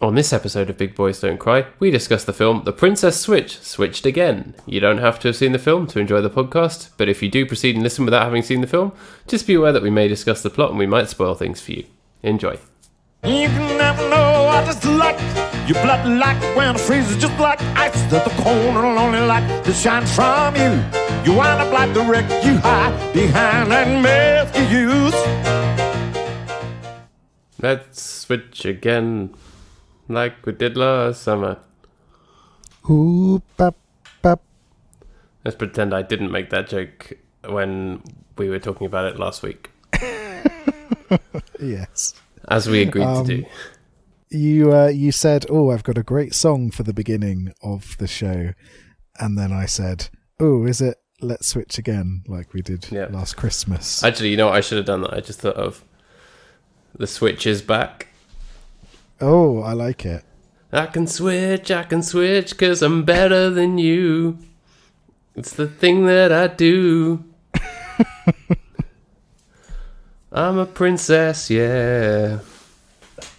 On this episode of Big Boys Don't Cry, we discuss the film The Princess Switched Again. You don't have to have seen the film to enjoy the podcast, but if you do proceed and listen without having seen the film, just be aware that we may discuss the plot and we might spoil things for you. Enjoy. You can never know what it's like. Your blood like when it freezes just like ice. There's the cold and lonely light that shines from you. You wind up like the wreck you hide behind that mask you use. Let's switch again, like we did last summer. Ooh, bap, bap. Let's pretend I didn't make that joke when we were talking about it last week. Yes. As we agreed to do. You said, "Oh, I've got a great song for the beginning of the show," and then I said, "Oh, is it Let's Switch Again, like we did last Christmas?" Actually, you know what? I should have done that. I just thought of The Switch is Back. Oh, I like it. I can switch, 'cause I'm better than you. It's the thing that I do. I'm a princess, yeah.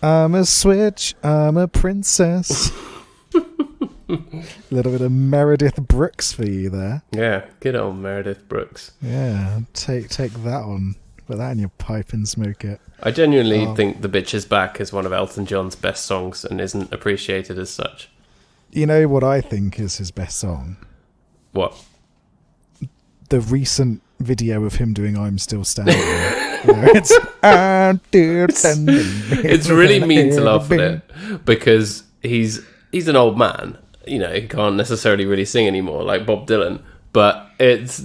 I'm a switch, I'm a princess. A little bit of Meredith Brooks for you there. Yeah, good old Meredith Brooks. Yeah, take that on. Put that in your pipe and smoke it. I genuinely think The Bitch is Back is one of Elton John's best songs and isn't appreciated as such. You know what I think is his best song? What? The recent video of him doing I'm Still Standing. It's really mean to laugh at it because he's an old man. You know, he can't necessarily really sing anymore like Bob Dylan, but it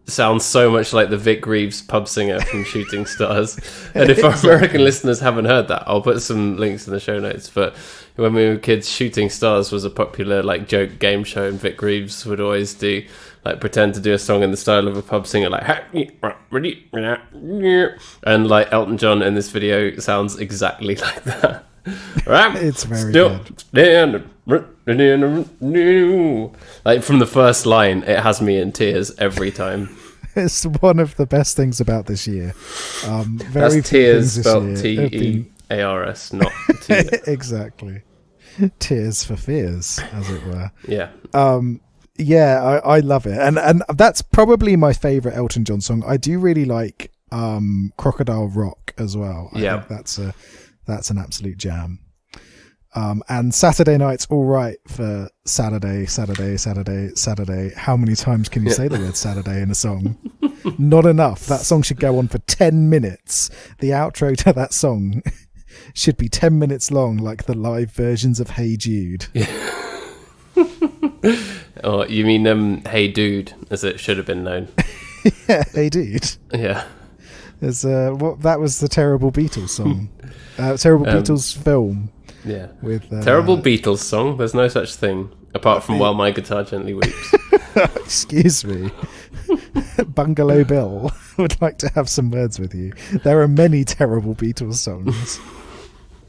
sounds so much like the Vic Reeves pub singer from Shooting Stars. And if our American listeners haven't heard that, I'll put some links in the show notes. But when we were kids, Shooting Stars was a popular like joke game show, and Vic Reeves would always do like pretend to do a song in the style of a pub singer, like, and like Elton John in this video sounds exactly like that. It's very good. Like from the first line, it has me in tears every time. It's one of the best things about this year. That's tears spelled T-E-A-R-S, not T. Exactly. Tears for fears, as it were. Yeah. Yeah, I love it. And that's probably my favourite Elton John song. I do really like Crocodile Rock as well. I think that's an absolute jam. And Saturday Night's all right for Saturday. How many times can you say the word Saturday in a song? Not enough. That song should go on for 10 minutes. The outro to that song should be 10 minutes long, like the live versions of Hey Jude. Oh, you mean Hey Dude, as it should have been known. Yeah, Hey Dude. Yeah. That was the Terrible Beatles song. Terrible Beatles film. Yeah. With Terrible Beatles song. There's no such thing apart from While My Guitar Gently Weeps. Excuse me. Bungalow Bill would like to have some words with you. There are many terrible Beatles songs.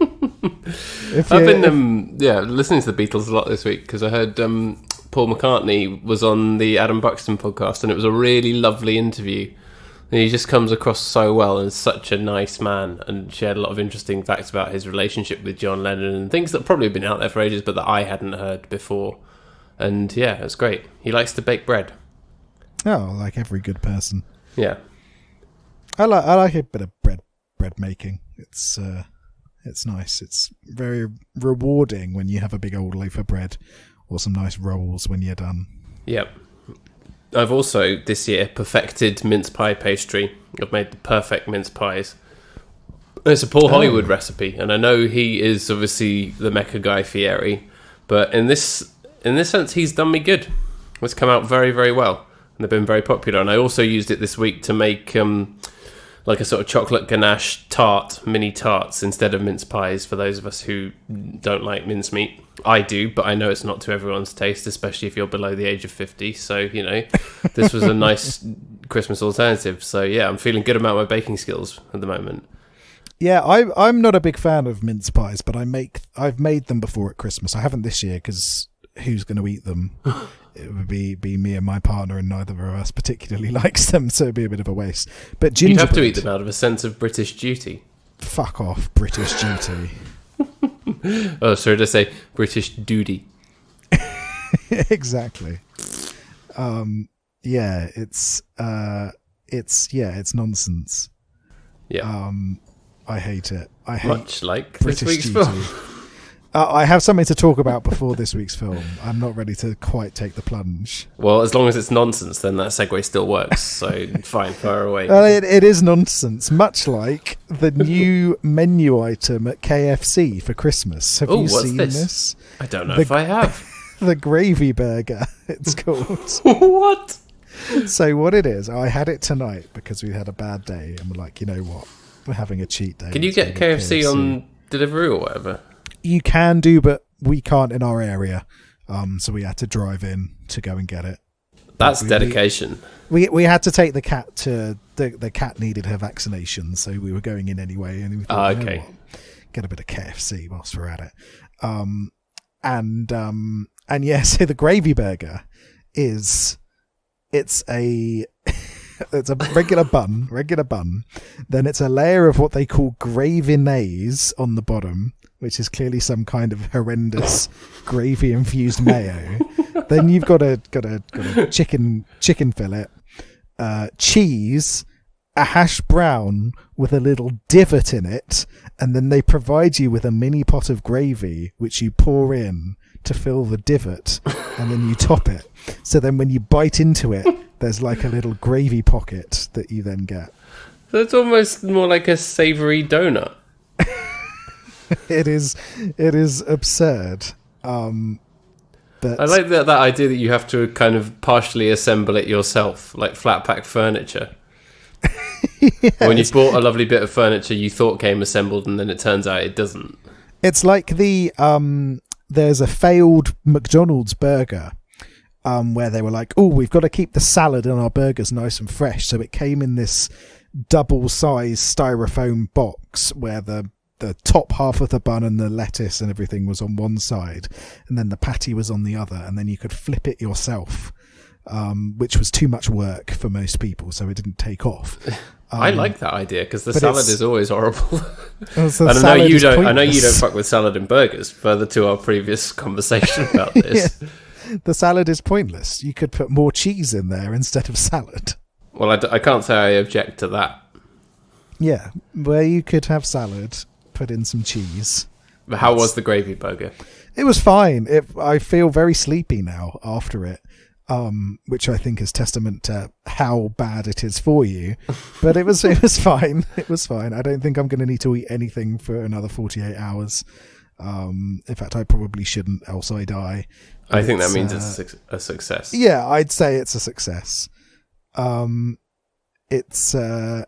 I've been listening to the Beatles a lot this week because I heard Paul McCartney was on the Adam Buxton podcast, and it was a really lovely interview. And he just comes across so well and is such a nice man, and shared a lot of interesting facts about his relationship with John Lennon and things that probably have been out there for ages but that I hadn't heard before. And yeah, it's great. He likes to bake bread. Oh, like every good person. Yeah. I like a bit of bread making. It's nice. It's very rewarding when you have a big old loaf of bread or some nice rolls when you're done. Yep. I've also, this year, perfected mince pie pastry. I've made the perfect mince pies. It's a Paul Hollywood recipe, and I know he is obviously the Mecca Guy Fieri, but in this sense, he's done me good. It's come out very, very well, and they've been very popular. And I also used it this week to make like a sort of chocolate ganache tart, mini tarts, instead of mince pies, for those of us who don't like mincemeat. I do, but I know it's not to everyone's taste, especially if you're below the age of 50. So, you know, this was a nice Christmas alternative. So, yeah, I'm feeling good about my baking skills at the moment. Yeah, I'm not a big fan of mince pies, but I've made them before at Christmas. I haven't this year because who's going to eat them? It would be me and my partner, and neither of us particularly likes them, so it'd be a bit of a waste. But gingerbread, you'd have to eat them out of a sense of British duty. Fuck off, British duty. Oh, sorry to say, British duty. Exactly. Yeah, it's nonsense. Yeah. I hate it. I hate much like British this week's duty. film. I have something to talk about before this week's film. I'm not ready to quite take the plunge. Well, as long as it's nonsense, then that segue still works. So fine, fire away. Well, it is nonsense, much like the new menu item at KFC for Christmas. Have you what's seen this? I don't know if I have. The gravy burger, it's called. What? So what it is, I had it tonight because we had a bad day, and we're like, you know what, we're having a cheat day. Can you get KFC on delivery or whatever? You can do, but we can't in our area. So we had to drive in to go and get it. That's dedication. We had to take the cat to the cat needed her vaccination, so we were going in anyway. And we thought, okay, you know what, get a bit of KFC whilst we're at it. And yeah, so the gravy burger it's a regular bun. Then it's a layer of what they call gravinaise on the bottom, which is clearly some kind of horrendous gravy infused mayo. Then you've got a chicken fillet, cheese, a hash brown with a little divot in it, and then they provide you with a mini pot of gravy which you pour in to fill the divot, and then you top it. So then when you bite into it, there's like a little gravy pocket that you then get. So it's almost more like a savoury donut. It is absurd. But I like that idea that you have to kind of partially assemble it yourself, like flat pack furniture. Yes. When you bought a lovely bit of furniture you thought came assembled, and then it turns out it doesn't. It's like there's a failed McDonald's burger where they were like, oh, we've got to keep the salad in our burgers nice and fresh. So it came in this double-sized styrofoam box where the top half of the bun and the lettuce and everything was on one side, and then the patty was on the other, and then you could flip it yourself, which was too much work for most people, so it didn't take off. I like that idea because the salad is always horrible. So and I know you don't. I know you don't fuck with salad and burgers. Further to our previous conversation about this, yeah. The salad is pointless. You could put more cheese in there instead of salad. Well, I can't say I object to that. Yeah, where you could have salad, put in some cheese. But how was the gravy burger? It was fine. I feel very sleepy now after it. Which I think is testament to how bad it is for you. But it was fine. It was fine. I don't think I'm going to need to eat anything for another 48 hours. In fact, I probably shouldn't, else I die. I think that means it's a success. Yeah, I'd say it's a success. It's a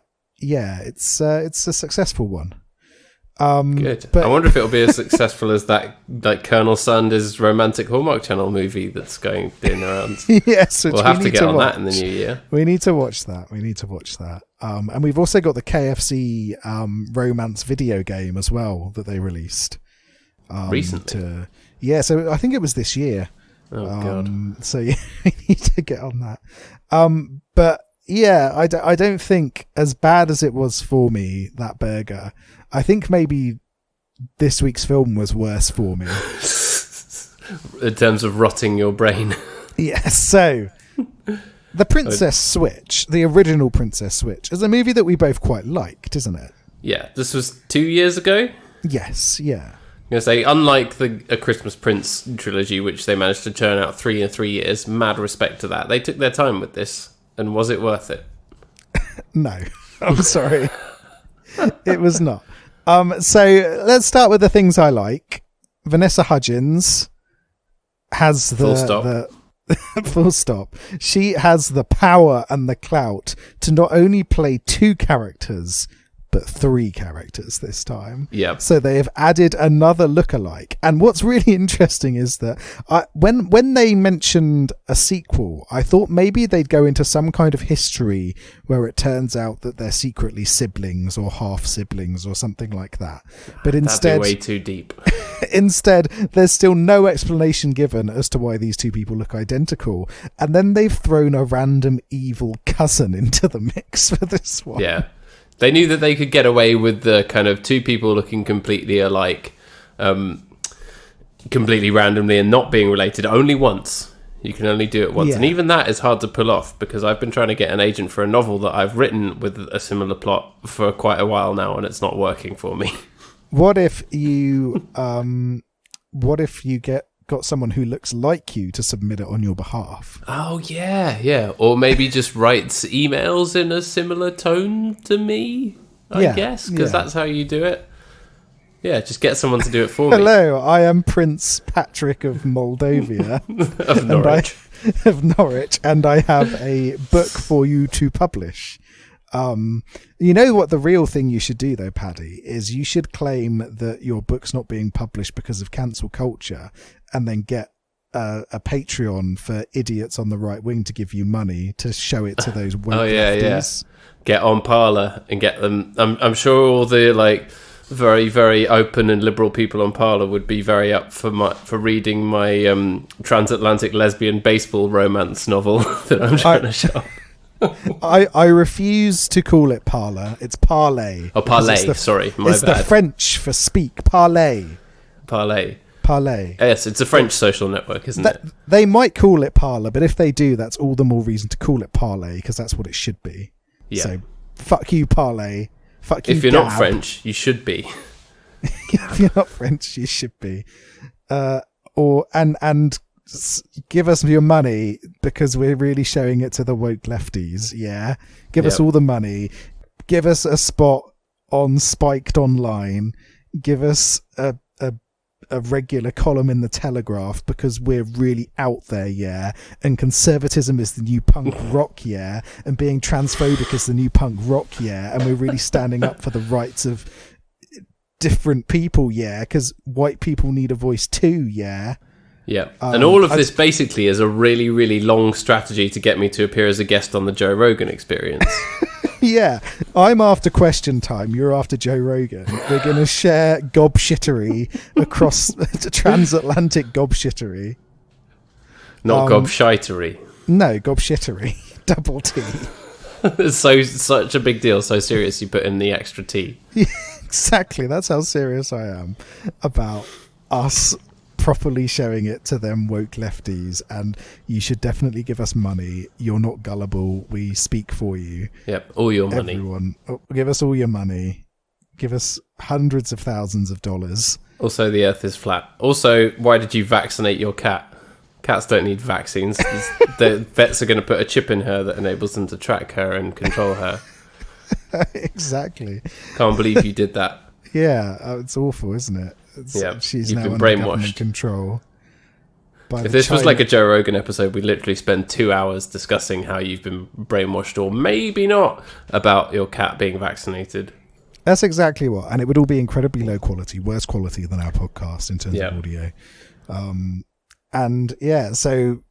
successful one. Good. But I wonder if it'll be as successful as that, like Colonel Sanders' romantic Hallmark Channel movie that's going around. Yes, we'll have to get on that in the new year. We need to watch that. And we've also got the KFC romance video game as well that they released recently. So I think it was this year. Oh god. So yeah, we need to get on that. But yeah, I don't think, as bad as it was for me, that burger, I think maybe this week's film was worse for me. In terms of rotting your brain. Yeah, so The Princess Switch, the original Princess Switch, is a movie that we both quite liked, isn't it? Yeah, this was 2 years ago? Yes, yeah. I'm going to say, unlike A Christmas Prince trilogy, which they managed to churn out 3 in 3 years, mad respect to that. They took their time with this, and was it worth it? No, I'm sorry. It was not. So let's start with the things I like. Vanessa Hudgens has Full stop. Full stop. She has the power and the clout to not only play 2 characters, but 3 characters this time. Yeah. So they have added another lookalike. And what's really interesting is that when they mentioned a sequel, I thought maybe they'd go into some kind of history where it turns out that they're secretly siblings or half siblings or something like that. But instead, that'd be way too deep. Instead, there's still no explanation given as to why these 2 people look identical. And then they've thrown a random evil cousin into the mix for this one. Yeah. They knew that they could get away with the kind of 2 people looking completely alike. completely randomly and not being related only once. You can only do it once. Yeah. And even that is hard to pull off, because I've been trying to get an agent for a novel that I've written with a similar plot for quite a while now, and it's not working for me. What if you got someone who looks like you to submit it on your behalf? Oh, yeah. Or maybe just writes emails in a similar tone to me, I guess, because that's how you do it. Yeah, just get someone to do it for me. Hello, I am Prince Patrick of Moldavia. Of Norwich. And I have a book for you to publish. You know what the real thing you should do, though, Paddy, is you should claim that your book's not being published because of cancel culture, and then get a Patreon for idiots on the right wing to give you money to show it to those woke lefties. Get on Parler and get them. I'm sure all the very, very open and liberal people on Parler would be very up for reading my transatlantic lesbian baseball romance novel that I'm trying to show. I refuse to call it Parler. It's Parlay. Oh, Parlay. Sorry, my bad. It's the French for speak. Parlay. Yes, it's a French social network, isn't it? They might call it Parler, but if they do, that's all the more reason to call it Parlay, because that's what it should be. Yeah. So, fuck you, Parlay. Fuck you, if you're Gab. not French, you should be. If you're not French, you should be. And give us your money, because we're really showing it to the woke lefties. Yeah, give us all the money. Give us a spot on Spiked Online. Give us a regular column in the Telegraph, because we're really out there. Yeah, and conservatism is the new punk rock. Yeah, and being transphobic is the new punk rock. Yeah, and we're really standing up for the rights of different people. Yeah, because white people need a voice too. Yeah. Yeah, and all of this basically is a really, really long strategy to get me to appear as a guest on the Joe Rogan Experience. Yeah, I'm after Question Time, you're after Joe Rogan. We're going to share gobshittery across the transatlantic gobshittery. Not gobshitery. No, gobshittery. Double T. It's such a big deal, so serious you put in the extra T. Yeah, exactly, that's how serious I am about us properly showing it to them woke lefties. And you should definitely give us money. You're not gullible, we speak for you. Yep, all your money. Everyone, give us all your money. Give us hundreds of thousands of dollars. Also, the earth is flat. Also, why did you vaccinate your cat? Cats don't need vaccines. The vets are going to put a chip in her that enables them to track her and control her. Exactly. Can't believe you did that. Yeah, it's awful, isn't it? She's you've now been under brainwashed. government control. If this was like a Joe Rogan episode, we'd literally spend 2 hours discussing how you've been brainwashed, or maybe not, about your cat being vaccinated. That's exactly what. And it would all be incredibly low quality, worse quality than our podcast in terms of audio. And yeah, so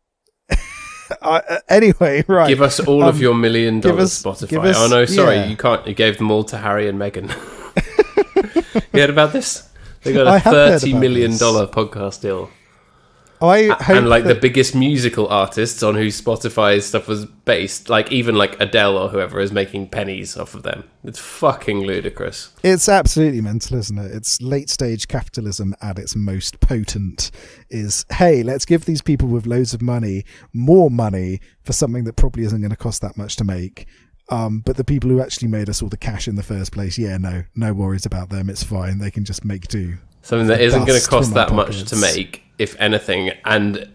anyway, right. Give us all of your $1 million, Spotify. Oh no, sorry, you can't. You gave them all to Harry and Meghan. You heard about this? They got a $30 million podcast deal. And like the biggest musical artists on whose Spotify's stuff was based, like even like Adele or whoever, is making pennies off of them. It's fucking ludicrous. It's absolutely mental, isn't it? It's late stage capitalism at its most potent. Is, hey, let's give these people with loads of money more money for something that probably isn't going to cost that much to make. But the people who actually made us all the cash in the first place, no worries about them. It's fine. They can just make do. Something that isn't going to cost that much to make, if anything, and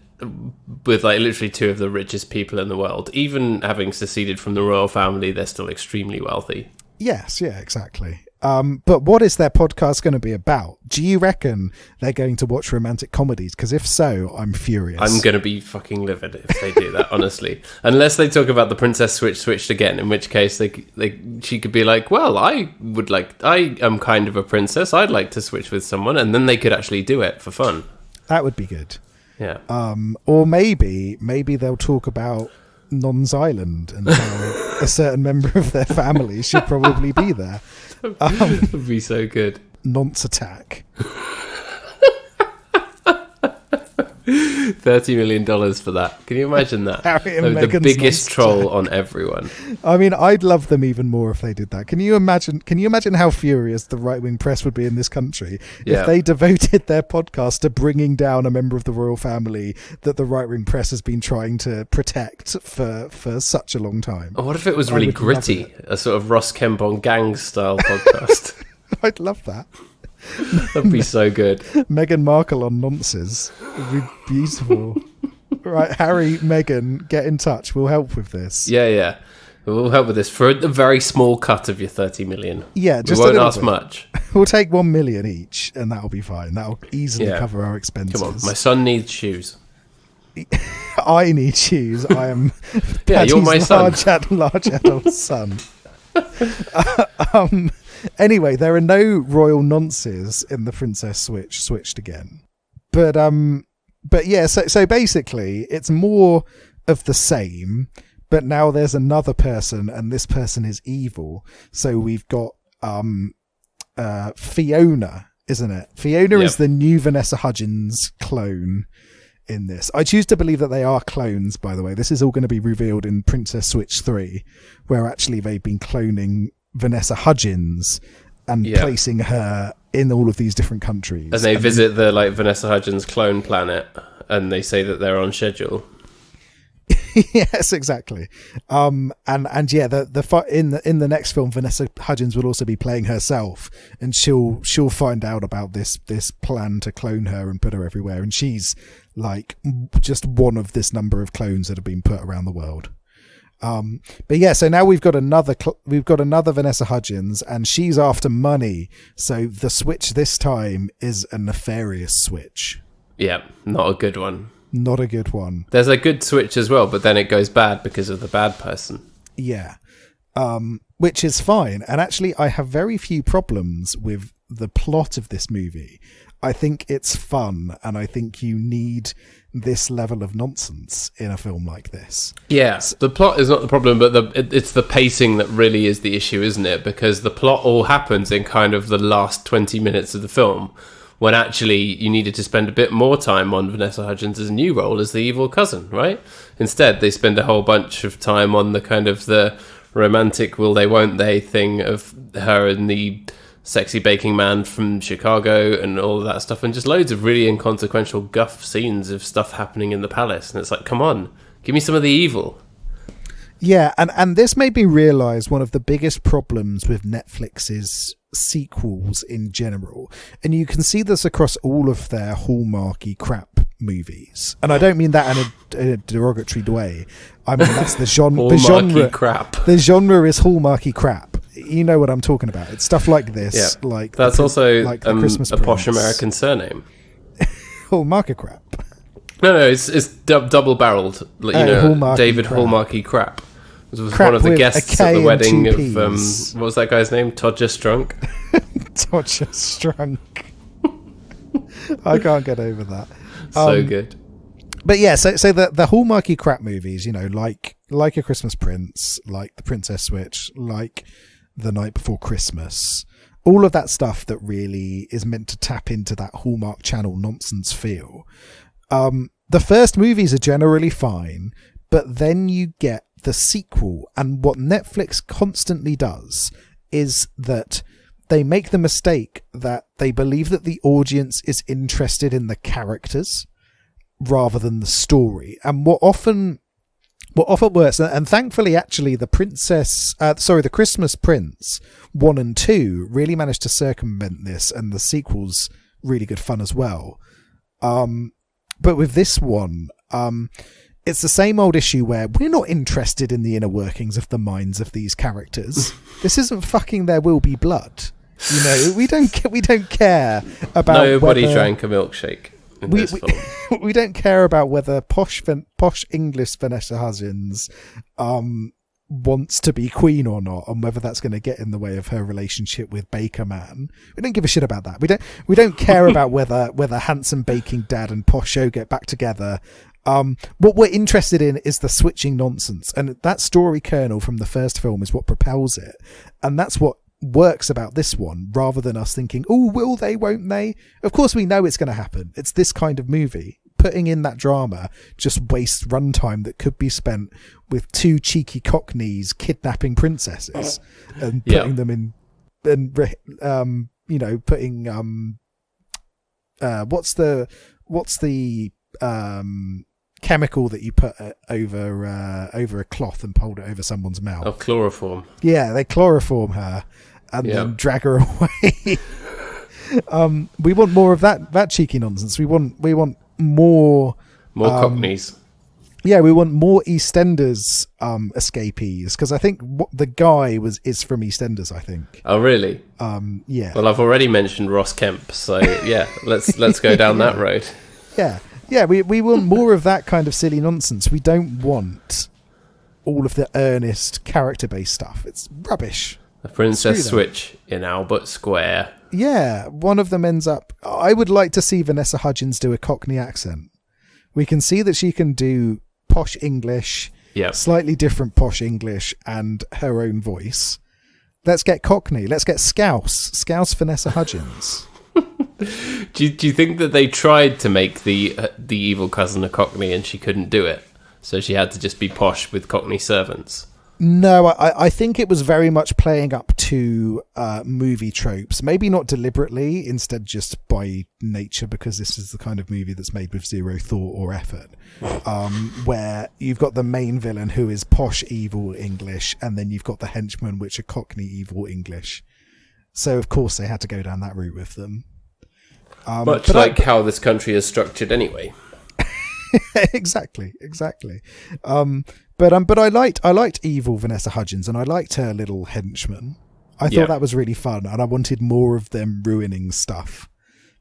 with like literally two of the richest people in the world. Even having seceded from the royal family, they're still extremely wealthy. Yes, yeah, exactly. But what is their podcast going to be about? Do you reckon they're going to watch romantic comedies? Because if so, I'm furious. I'm going to be fucking livid if they do that, honestly. Unless they talk about the Princess switched again, in which case she could be like, well, I am kind of a princess. I'd like to switch with someone. And then they could actually do it for fun. That would be good. Yeah. Or maybe they'll talk about Non's Island and how a certain member of their family should probably be there. That would be so good. Nonce attack. $30 million for that. Can you imagine that? Harry and The Meghan's biggest nonce troll check. on everyone. I mean, I'd love them even more if they did that. Can you imagine how furious the right-wing press would be in this country if they devoted their podcast to bringing down a member of the royal family that the right-wing press has been trying to protect for such a long time? What if it was really gritty, a sort of Ross Kemp on Gangs style podcast? I'd love that. That'd be so good. Meghan Markle on nonces would be beautiful. Right, Harry, Meghan, get in touch. We'll help with this. Yeah. We'll help with this for a very small cut of your 30 million. Yeah, just we won't a little ask bit. much. We'll take 1 million each, and that'll be fine. That'll easily cover our expenses. Come on, my son needs shoes. I need shoes. I am Yeah, you're my son. large adult son. Anyway, there are no royal nonces in the Princess Switch switched again. But yeah, so basically it's more of the same, but now there's another person and this person is evil. So we've got Fiona, isn't it? Fiona is the new Vanessa Hudgens clone in this. I choose to believe that they are clones, by the way. This is all going to be revealed in Princess Switch 3, where actually they've been cloning Vanessa Hudgens and placing her in all of these different countries. And they visit the Vanessa Hudgens clone planet and they say that they're on schedule. Yes, exactly. In the next film, Vanessa Hudgens will also be playing herself, and she'll find out about this plan to clone her and put her everywhere, and she's just one of this number of clones that have been put around the world. But yeah, so now we've got another Vanessa Hudgens, and she's after money. So the switch this time is a nefarious switch. Yeah, not a good one. Not a good one. There's a good switch as well, but then it goes bad because of the bad person. Yeah. Which is fine. And actually, I have very few problems with the plot of this movie. I think it's fun, and I think you need this level of nonsense in a film like this. Yeah, the plot is not the problem, but it's the pacing that really is the issue, isn't it? Because the plot all happens in kind of the last 20 minutes of the film, when actually you needed to spend a bit more time on Vanessa Hudgens' new role as the evil cousin, right? Instead, they spend a whole bunch of time on the kind of the romantic will they, won't they thing of her and the sexy baking man from Chicago and all of that stuff, and just loads of really inconsequential guff scenes of stuff happening in the palace. And it's like, come on, give me some of the evil. Yeah, and this made me realise one of the biggest problems with Netflix's sequels in general, and you can see this across all of their hallmarky crap movies, and I don't mean that in a derogatory way. I mean that's the genre. Hallmarky crap. The genre is hallmarky crap. You know what I'm talking about. It's stuff like this. Yeah. Like that's also the Christmas a Prince. posh American surname. Hallmarky crap. No, it's double-barreled. Hallmarky David crap. Hallmarky crap. It was Crap one of the with guests a K at the and wedding two of Ps. what was that guy's name? Todger Strunk. Todger Strunk. I can't get over that. So good. But yeah, so the hallmarky crap movies, like A Christmas Prince, like The Princess Switch, like The Night Before Christmas, all of that stuff that really is meant to tap into that Hallmark Channel nonsense feel. The first movies are generally fine, but then you get the sequel, and what Netflix constantly does is that they make the mistake that they believe that the audience is interested in the characters rather than the story. And what often works, and thankfully actually the Christmas Prince 1 and 2 really managed to circumvent this, and the sequel's really good fun as well. But with this one, it's the same old issue where we're not interested in the inner workings of the minds of these characters. This isn't fucking There Will Be Blood. We don't care about Nobody whether drank a milkshake in this film. We don't care about whether posh English Vanessa Hudgens wants to be queen or not, and whether that's going to get in the way of her relationship with Baker Man. We don't give a shit about that. We don't care about whether handsome baking dad and posh show get back together. What we're interested in is the switching nonsense, and that story kernel from the first film is what propels it, and that's what works about this one, rather than us thinking, oh, will they, won't they? Of course we know it's going to happen. It's this kind of movie, putting in that drama just wastes runtime that could be spent with two cheeky cockneys kidnapping princesses and putting them in, and putting what's the chemical that you put over a cloth and hold it over someone's mouth? Oh, chloroform. Yeah, they chloroform her and then drag her away. We want more of that cheeky nonsense. We want more cockneys. Yeah, we want more EastEnders escapees, because I think the guy is from EastEnders, I think. Oh, really? Yeah. Well, I've already mentioned Ross Kemp, so yeah, let's go down that road. Yeah, we want more of that kind of silly nonsense. We don't want all of the earnest character-based stuff. It's rubbish. A princess switch in Albert Square. Yeah, one of them ends up... I would like to see Vanessa Hudgens do a Cockney accent. We can see that she can do posh English, slightly different posh English, and her own voice. Let's get Cockney. Let's get Scouse Vanessa Hudgens. Do you think that they tried to make the evil cousin a Cockney and she couldn't do it? So she had to just be posh with Cockney servants? No, I think it was very much playing up to movie tropes. Maybe not deliberately, instead just by nature, because this is the kind of movie that's made with zero thought or effort. Where you've got the main villain who is posh evil English, and then you've got the henchmen which are Cockney evil English. So of course they had to go down that route with them. Much like how this country is structured anyway. Exactly. But I liked evil Vanessa Hudgens, and I liked her little henchman. I thought that was really fun, and I wanted more of them ruining stuff.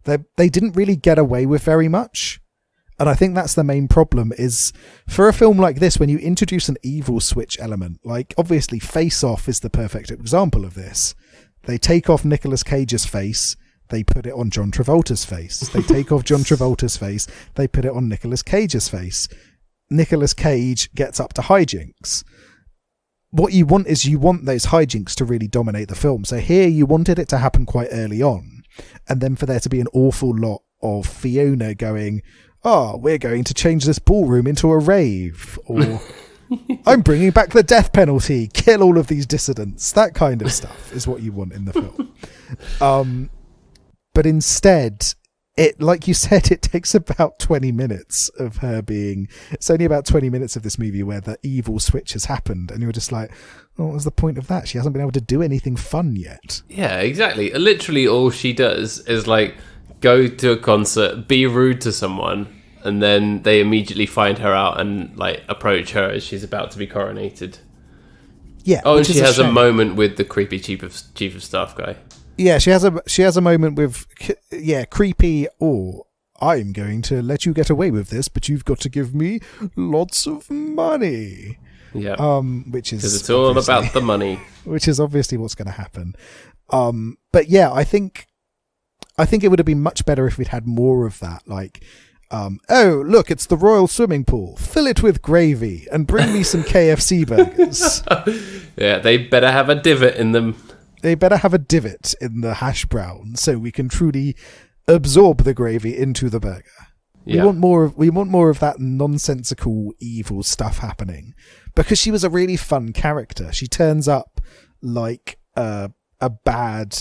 They didn't really get away with very much, and I think that's the main problem. Is for a film like this, when you introduce an evil switch element, like obviously Face Off is the perfect example of this. They take off Nicolas Cage's face. They put it on John Travolta's face. They take off John Travolta's face. They put it on Nicolas Cage's face. Nicolas Cage gets up to hijinks. What you want is those hijinks to really dominate the film. So here you wanted it to happen quite early on, and then for there to be an awful lot of Fiona going, we're going to change this ballroom into a rave, or I'm bringing back the death penalty, kill all of these dissidents. That kind of stuff is what you want in the film. But instead, like you said, it takes about 20 minutes of her being... It's only about 20 minutes of this movie where the evil switch has happened, and you're just like, what was the point of that? She hasn't been able to do anything fun yet. Yeah, exactly. Literally all she does is like go to a concert, be rude to someone, and then they immediately find her out and like approach her as she's about to be coronated. Yeah. Oh, and she has a moment with the creepy chief of staff guy. Yeah, she has a moment with creepy, I'm going to let you get away with this, but you've got to give me lots of money. Yeah. Which is, because it's all about the money. Which is obviously what's going to happen. But yeah, I think it would have been much better if we'd had more of that. Like, look, it's the Royal Swimming Pool. Fill it with gravy and bring me some KFC burgers. Yeah, they better have a divot in them. They better have a divot in the hash brown so we can truly absorb the gravy into the burger. Yeah. We want more of that nonsensical evil stuff happening, because she was a really fun character. She turns up like a bad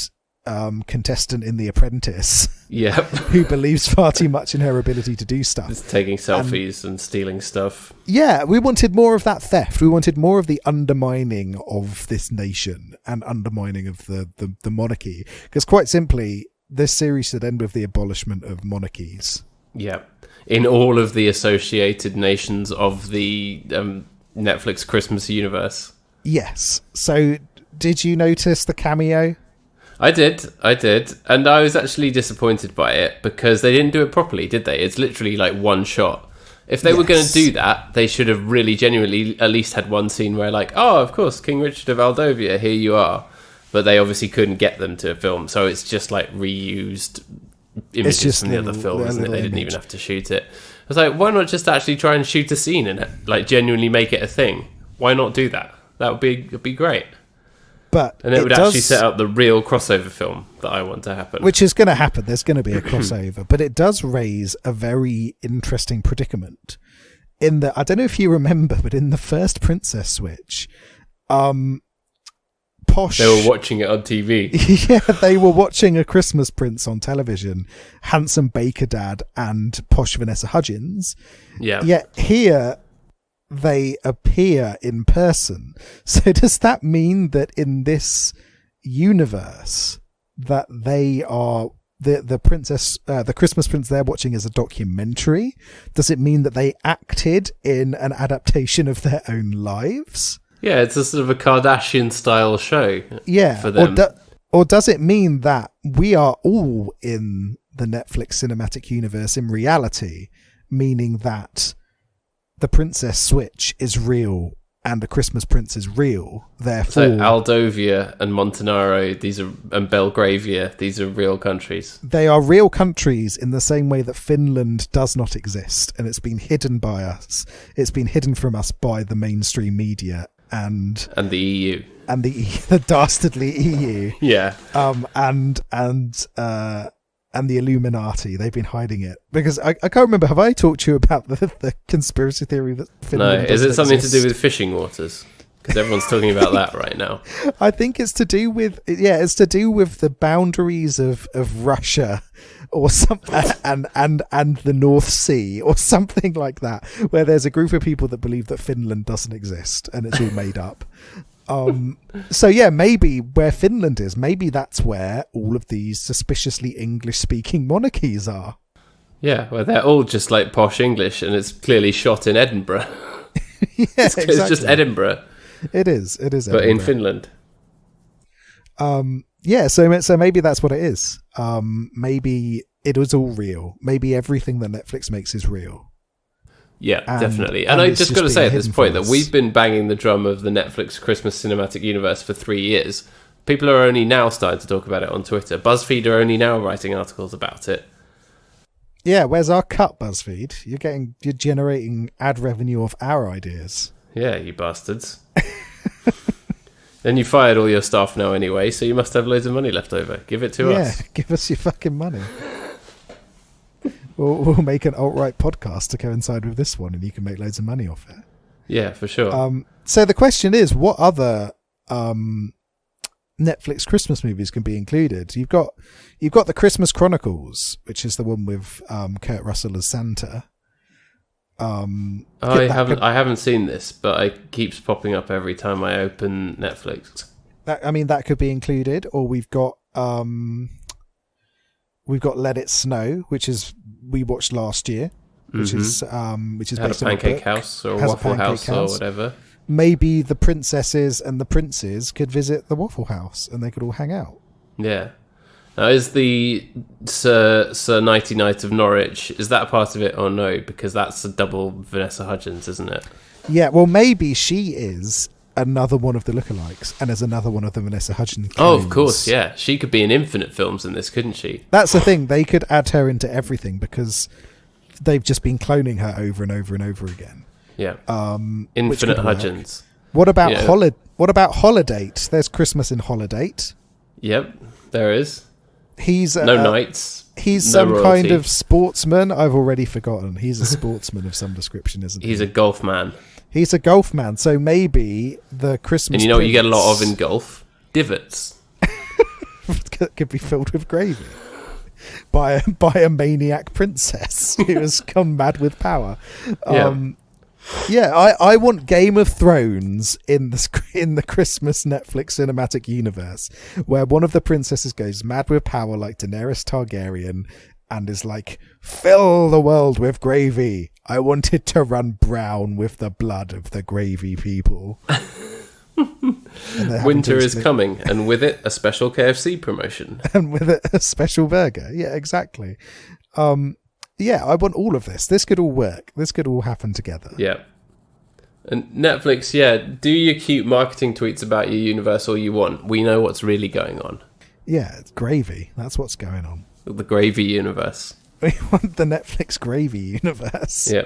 contestant in The Apprentice. Yep. Who believes far too much in her ability to do stuff. Just taking selfies and stealing stuff. Yeah, we wanted more of that theft. We wanted more of the undermining of this nation and undermining of the monarchy. Because quite simply, this series should end with the abolishment of monarchies. Yeah. In all of the associated nations of the Netflix Christmas universe. Yes. So, did you notice the cameo? I did. And I was actually disappointed by it because they didn't do it properly, did they? It's literally like one shot. If they were going to do that, they should have really genuinely at least had one scene where like, oh, of course, King Richard of Aldovia, here you are. But they obviously couldn't get them to film. So it's just like reused images from the other film, isn't it? They didn't even have to shoot it. I was like, why not just actually try and shoot a scene in it? Like genuinely make it a thing. Why not do that? That would be great. And it would actually set up the real crossover film that I want to happen. Which is going to happen. There's going to be a crossover. But it does raise a very interesting predicament. In the, I don't know if you remember, but in the first Princess Switch, Posh... They were watching it on TV. Yeah, they were watching A Christmas Prince on television. Handsome Baker Dad and Posh Vanessa Hudgens. Yeah. Yet here... they appear in person. So does that mean that in this universe that they are the princess, the Christmas Prince they're watching is a documentary? Does it mean that they acted in an adaptation of their own lives? Yeah, it's a sort of a Kardashian style show. Yeah, for them. Or does it mean that we are all in the Netflix cinematic universe in reality, meaning that the Princess Switch is real and the Christmas Prince is real, therefore... So Aldovia and Montenaro, and Belgravia, these are real countries. They are real countries in the same way that Finland does not exist, and it's been hidden by us. It's been hidden from us by the mainstream media and the EU. And the dastardly EU. Yeah. And the Illuminati, they've been hiding it. Because I can't remember, have I talked to you about the conspiracy theory that Finland No, is it something exist? to do with fishing waters? Because everyone's talking about that right now. I think it's to do with, it's to do with the boundaries of Russia or something, and the North Sea or something like that, where there's a group of people that believe that Finland doesn't exist and it's all made up. So yeah, maybe where Finland is, maybe that's where all of these suspiciously English-speaking monarchies are. Yeah, well, they're all just like posh English, and it's clearly shot in Edinburgh. Yeah, it's just Edinburgh. It is Edinburgh. But in Finland. Yeah, so maybe that's what it is. Maybe it was all real. Maybe everything that Netflix makes is real. Yeah, definitely. And I just got to say at this point that we've been banging the drum of the Netflix Christmas cinematic universe for 3 years. People are only now starting to talk about it on Twitter. BuzzFeed are only now writing articles about it. Yeah, where's our cut, BuzzFeed? You're generating ad revenue off our ideas. Yeah, you bastards. Then you fired all your staff now anyway, so you must have loads of money left over. Give it to us. Yeah, give us your fucking money. We'll make an alt-right podcast to coincide with this one, and you can make loads of money off it. Yeah, for sure. So the question is, what other Netflix Christmas movies can be included? You've got the Christmas Chronicles, which is the one with Kurt Russell as Santa. I haven't seen this, but it keeps popping up every time I open Netflix. That could be included. Or we've got Let It Snow, which is we watched last year, which is based on a Pancake House or Waffle House or whatever. Maybe the princesses and the princes could visit the Waffle House and they could all hang out. Yeah. Now, is the Sir Nighty Night of Norwich, is that part of it or no? Because that's a double Vanessa Hudgens, isn't it? Yeah, well, maybe she is another one of the lookalikes and is another one of the Vanessa Hudgens clones. Oh, of course, yeah. She could be in infinite films in this, couldn't she? That's the thing. They could add her into everything because they've just been cloning her over and over and over again. Yeah. Infinite Hudgens. What about Holiday? There's Christmas in Holiday. Yep, there is. He's no knights. He's some kind of sportsman. I've already forgotten. He's a sportsman of some description, isn't he? He's a golf man. He's a golf man. So maybe the Christmas. And you know what you get a lot of in golf? Divots. Could be filled with gravy by a maniac princess who has gone mad with power. Yeah, I want Game of Thrones in the Christmas Netflix cinematic universe, where one of the princesses goes mad with power like Daenerys Targaryen and is like, fill the world with gravy. I want it to run brown with the blood of the gravy people. Winter is coming, and with it, a special KFC promotion. And with it, a special burger. Yeah, exactly. Yeah, I want all of this. This could all work. This could all happen together. Yeah. And Netflix, do your cute marketing tweets about your universe all you want. We know what's really going on. Yeah, it's gravy. That's what's going on. The gravy universe. We want the Netflix gravy universe. Yeah.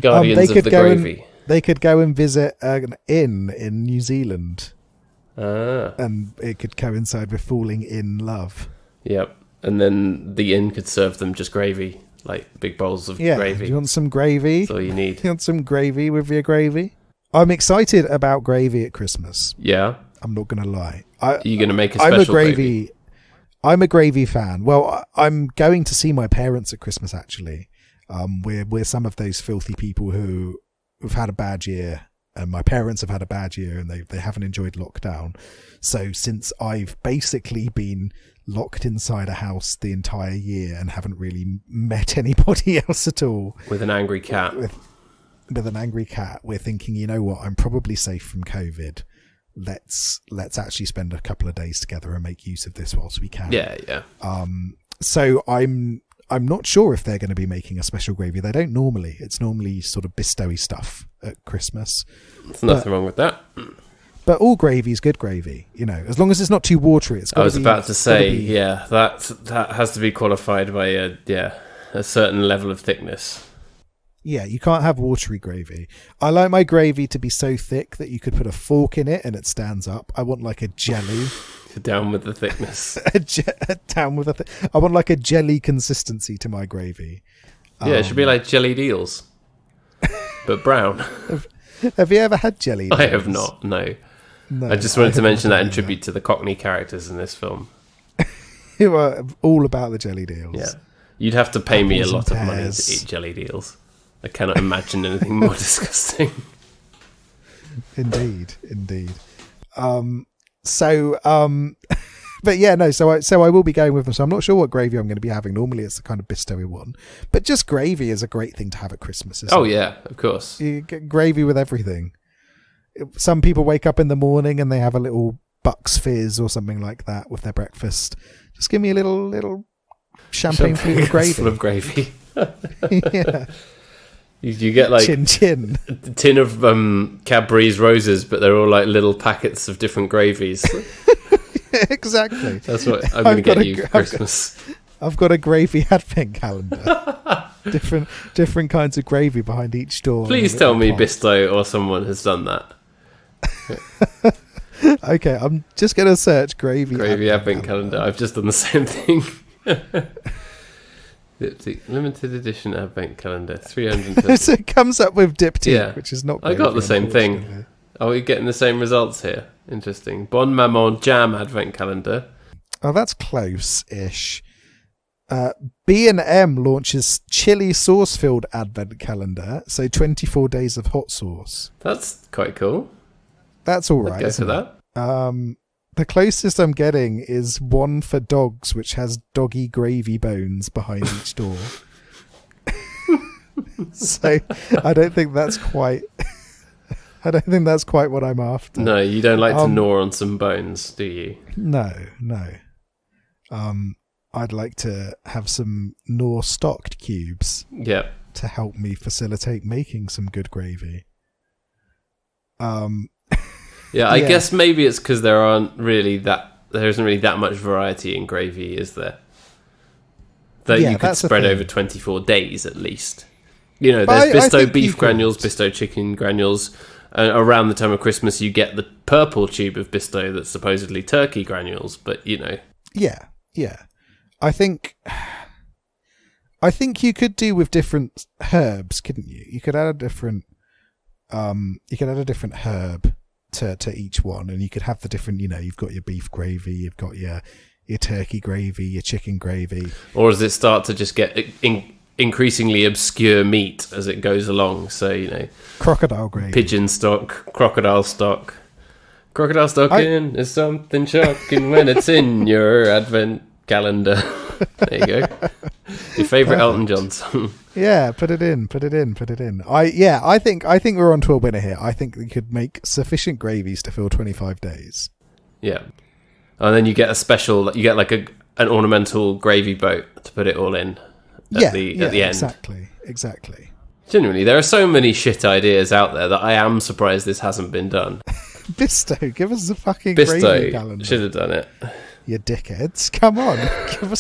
Guardians of the gravy. They could go and visit an inn in New Zealand. And it could coincide with falling in love. Yep. And then the inn could serve them just gravy, like big bowls of gravy. Do you want some gravy? That's all you need. You want some gravy with your gravy? I'm excited about gravy at Christmas. Yeah? I'm not going to lie. Are you going to make a special gravy? I'm a gravy fan. Well, I'm going to see my parents at Christmas, actually. We're some of those filthy people who have had a bad year, and my parents have had a bad year, and they haven't enjoyed lockdown. So since I've basically been locked inside a house the entire year and haven't really met anybody else at all. With an angry cat. With an angry cat, we're thinking, you know what, I'm probably safe from COVID. Let's actually spend a couple of days together and make use of this whilst we can. Yeah. So I'm not sure if they're going to be making a special gravy. They don't normally. It's normally sort of bistowy stuff at Christmas. There's nothing wrong with that. But all gravy is good gravy, you know, as long as it's not too watery. It's got I was about to say, that has to be qualified by a certain level of thickness. Yeah, you can't have watery gravy. I like my gravy to be so thick that you could put a fork in it and it stands up. I want like a jelly. Down with the thickness. I want like a jelly consistency to my gravy. Yeah, it should be like jellied eels, but brown. Have you ever had jelly eels? I have not, no. I just wanted to mention that in tribute to the Cockney characters in this film. Who are all about the jellied eels. Yeah. You'd have to pay me a lot of money to eat jellied eels. I cannot imagine anything more disgusting. Indeed. But yeah, no. So I will be going with them. So I'm not sure what gravy I'm going to be having. Normally, it's the kind of bistowy one, but just gravy is a great thing to have at Christmas. Isn't it? Yeah, of course. You get gravy with everything. Some people wake up in the morning and they have a little Bucks Fizz or something like that with their breakfast. Just give me a little champagne full of gravy. Yeah. You get like chin. A tin of Cadbury's roses, but they're all like little packets of different gravies. Exactly. That's what I'm going to get you for Christmas. I've got a gravy advent calendar. different kinds of gravy behind each door. Please tell me Bisto or someone has done that. Okay, I'm just going to search gravy advent calendar. I've just done the same thing. Diptyque limited edition advent calendar 300. So it comes up with Diptyque, which is not. I got the same thing. Are we getting the same results here? Interesting. Bon Maman Jam advent calendar. Oh, that's close-ish. B&M launches chili sauce-filled advent calendar, so 24 days of hot sauce. That's quite cool. That's all right. I'd go for that. The closest I'm getting is one for dogs, which has doggy gravy bones behind each door. So I don't think that's quite. I don't think that's quite what I'm after. No, you don't like to gnaw on some bones, do you? No. I'd like to have some Knorr stocked cubes. Yeah. To help me facilitate making some good gravy. Yeah, I guess maybe it's because there isn't really that much variety in gravy, is there? That you could spread over 24 days at least. You know, there's Bisto beef granules, Bisto chicken granules. Around the time of Christmas, you get the purple tube of Bisto that's supposedly turkey granules, but you know. Yeah. I think you could do with different herbs, couldn't you? You could add a different herb to each one, and you could have the different, you know, you've got your beef gravy, you've got your turkey gravy, your chicken gravy. Or does it start to just get increasingly obscure meat as it goes along? So, you know, crocodile gravy, pigeon stock, crocodile stock. Crocodile stocking is something shocking when it's in your advent calendar. There you go. Your favourite Elton John song. Yeah, put it in. I think we're on to a winner here. I think we could make sufficient gravies to fill 25 days. Yeah. And then you get like an ornamental gravy boat to put it all in at the end. Exactly. Genuinely, there are so many shit ideas out there that I am surprised this hasn't been done. Bisto, give us a fucking gravy calendar. Bisto should have done it. You dickheads. Come on. Give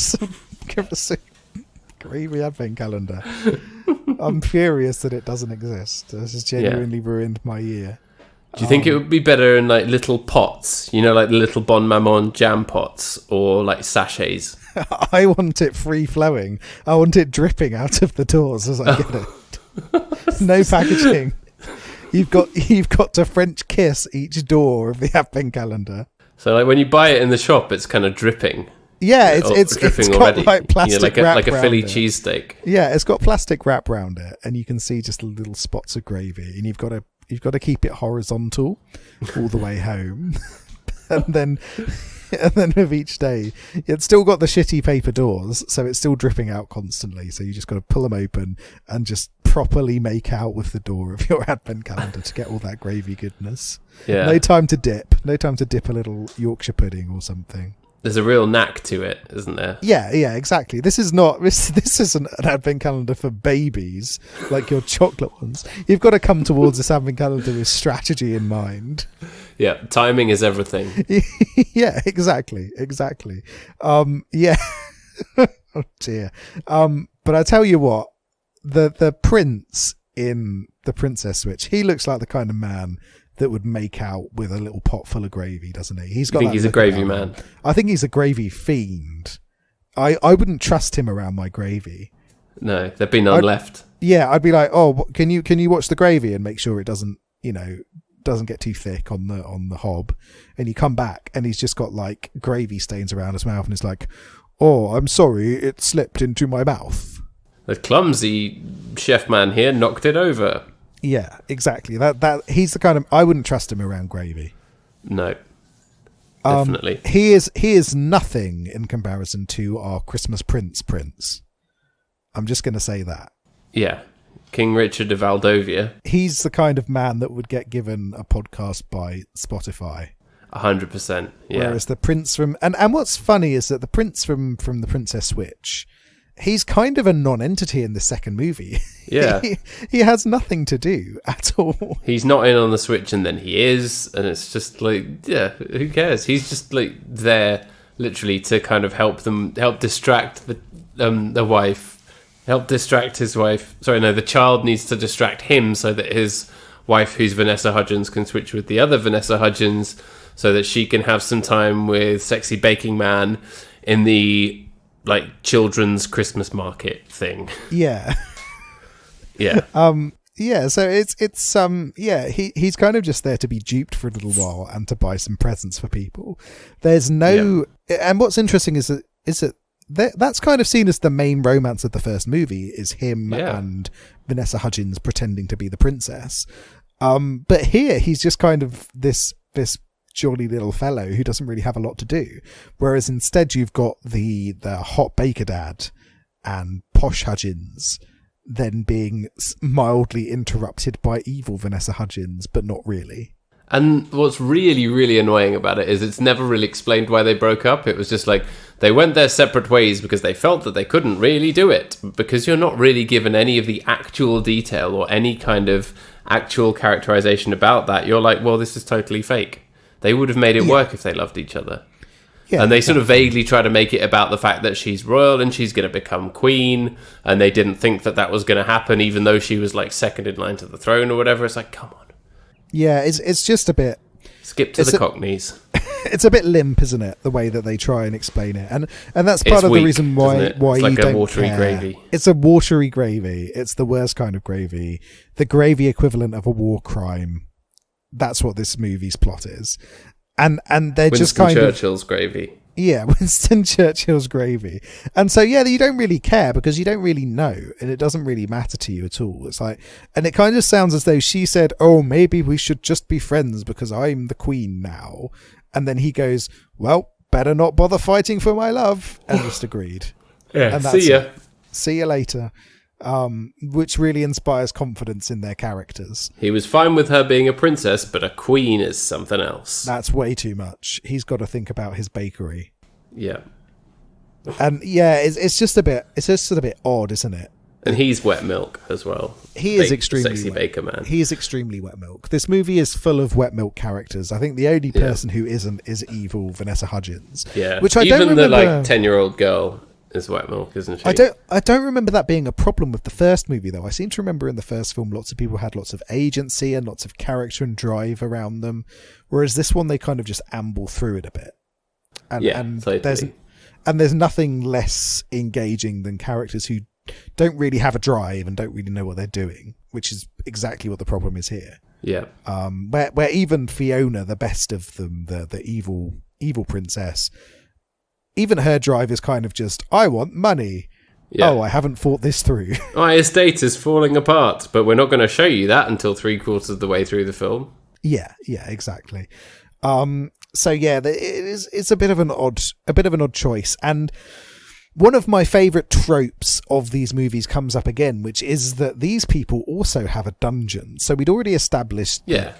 us a gravy advent calendar. I'm furious that it doesn't exist. This has genuinely ruined my year. Do you think it would be better in like little pots? You know, like the little Bon Maman jam pots, or like sachets? I want it free flowing. I want it dripping out of the doors as I get it. No packaging. You've got to French kiss each door of the Advent calendar. So like when you buy it in the shop, it's kind of dripping. Yeah, it's got already. like plastic wrap like a Philly around it. cheesesteak. Yeah, it's got plastic wrap around it, and you can see just little spots of gravy, and you've got to keep it horizontal all the way home, and then with each day, it's still got the shitty paper doors, so it's still dripping out constantly. So you just got to pull them open and just properly make out with the door of your Advent calendar to get all that gravy goodness. Yeah. No time to dip a little Yorkshire pudding or something. There's a real knack to it, isn't there? Yeah, exactly. This isn't an Advent calendar for babies like your chocolate ones. You've got to come towards this Advent calendar with strategy in mind. Yeah, timing is everything. Yeah, exactly. Yeah. Oh dear. But I tell you what, the prince in The Princess Switch, he looks like the kind of man that would make out with a little pot full of gravy, doesn't he? I think he's a gravy man. I think he's a gravy fiend. I wouldn't trust him around my gravy. No, there'd be none left. Yeah, I'd be like, oh, can you watch the gravy and make sure it doesn't get too thick on the hob? And you come back and he's just got like gravy stains around his mouth, and it's like, oh, I'm sorry, it slipped into my mouth. The clumsy chef man here knocked it over. Yeah, exactly. That he's the kind of, I wouldn't trust him around gravy. No, definitely. He is nothing in comparison to our Christmas Prince. I'm just going to say that. Yeah, King Richard of Valdovia. He's the kind of man that would get given a podcast by Spotify. 100%. Yeah. Whereas the prince from and what's funny is that the prince from the Princess Switch, he's kind of a non-entity in the second movie. Yeah. he has nothing to do at all. He's not in on the Switch, and then he is, and it's just like, yeah, who cares? He's just like there literally to kind of help distract the wife, help distract his wife. Sorry, no, the child needs to distract him so that his wife, who's Vanessa Hudgens, can switch with the other Vanessa Hudgens so that she can have some time with sexy baking man in the like children's Christmas market thing. Yeah. Yeah. Yeah, so he's kind of just there to be duped for a little while and to buy some presents for people. There's no and what's interesting is that that's kind of seen as the main romance of the first movie, is him and Vanessa Hudgens pretending to be the princess. But here he's just kind of this jolly little fellow who doesn't really have a lot to do, whereas instead you've got the hot baker dad and posh Hudgens then being mildly interrupted by evil Vanessa Hudgens, but not really. And what's really, really annoying about it is it's never really explained why they broke up. It was just like they went their separate ways because they felt that they couldn't really do it, because you're not really given any of the actual detail or any kind of actual characterization about that. You're like, well, this is totally fake. They would have made it work if they loved each other. Yeah, and they sort of vaguely try to make it about the fact that she's royal and she's going to become queen, and they didn't think that was going to happen, even though she was like second in line to the throne or whatever. It's like, come on. Yeah, it's just a bit... Skip to the Cockneys. It's a bit limp, isn't it? The way that they try and explain it. And that's part of the reason why it's like you don't a watery care. Gravy. It's a watery gravy. It's the worst kind of gravy. The gravy equivalent of a war crime. That's what this movie's plot is. And they're Winston just kind Churchill's gravy. Yeah, Winston Churchill's gravy. And so, yeah, you don't really care because you don't really know, and it doesn't really matter to you at all. It's like, and it kind of sounds as though she said, oh, maybe we should just be friends because I'm the queen now. And then he goes, well, better not bother fighting for my love. And just agreed. Yeah, and that's see ya. it. See you later. Which really inspires confidence in their characters. He was fine with her being a princess, but a queen is something else. That's way too much. He's got to think about his bakery. Yeah. And yeah, it's just a bit odd, isn't it? And he's wet milk as well. He is extremely sexy wet. baker man. He is extremely wet milk. This movie is full of wet milk characters. I think the only person who isn't is evil Vanessa Hudgens. Yeah. Which I Even don't remember. the 10-year-old girl is wet milk, isn't she? I don't remember that being a problem with the first movie, though. I seem to remember in the first film lots of people had lots of agency and lots of character and drive around them, whereas this one they kind of just amble through it a bit. And totally. there's nothing less engaging than characters who don't really have a drive and don't really know what they're doing, which is exactly what the problem is here. Yeah. Where even Fiona, the best of them, the evil princess, even her drive is kind of just, I want money. Yeah. Oh, I haven't thought this through. My estate is falling apart, but we're not going to show you that until 3/4 of the way through the film. Yeah, exactly. So yeah, it's a bit of an odd choice, and one of my favourite tropes of these movies comes up again, which is that these people also have a dungeon. So we'd already established that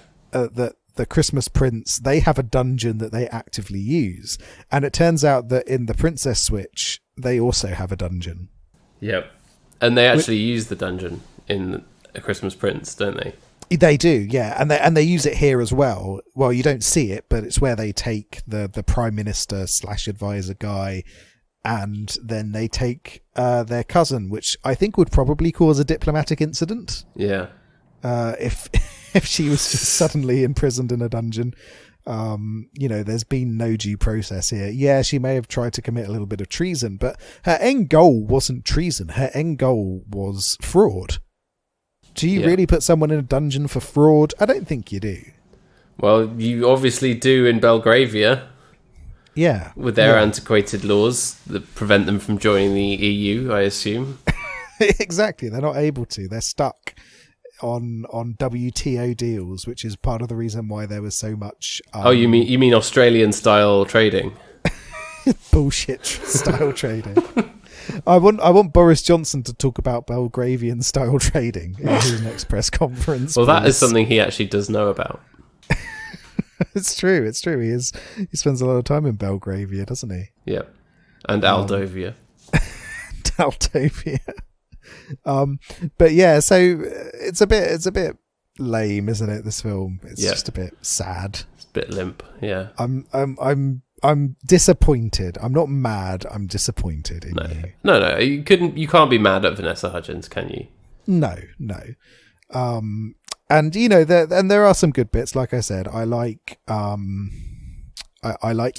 the Christmas Prince, they have a dungeon that they actively use. And it turns out that in the Princess Switch, they also have a dungeon. Yep. And they actually use the dungeon in A Christmas Prince, don't they? They do, yeah. And they use it here as well. Well, you don't see it, but it's where they take the Prime Minister / advisor guy, and then they take their cousin, which I think would probably cause a diplomatic incident. Yeah. If she was just suddenly imprisoned in a dungeon. There's been no due process here. Yeah, she may have tried to commit a little bit of treason, but her end goal wasn't treason. Her end goal was fraud. Do you really put someone in a dungeon for fraud? I don't think you do. Well, you obviously do in Belgravia. Yeah. With their antiquated laws that prevent them from joining the EU, I assume. Exactly. They're not able to. They're stuck on WTO deals, which is part of the reason why there was so much... you mean Australian-style trading? Bullshit style trading. I want Boris Johnson to talk about Belgravian style trading in his next press conference. Well, that is something he actually does know about. It's true. He spends a lot of time in Belgravia, doesn't he? Yeah, and Aldovia. Aldovia. But yeah, so it's a bit lame, isn't it? This film, it's just a bit sad. It's a bit limp. Yeah. I'm disappointed. I'm not mad. I'm disappointed in you. No. You can't be mad at Vanessa Hudgens, can you? No. And there are some good bits. Like I said, I like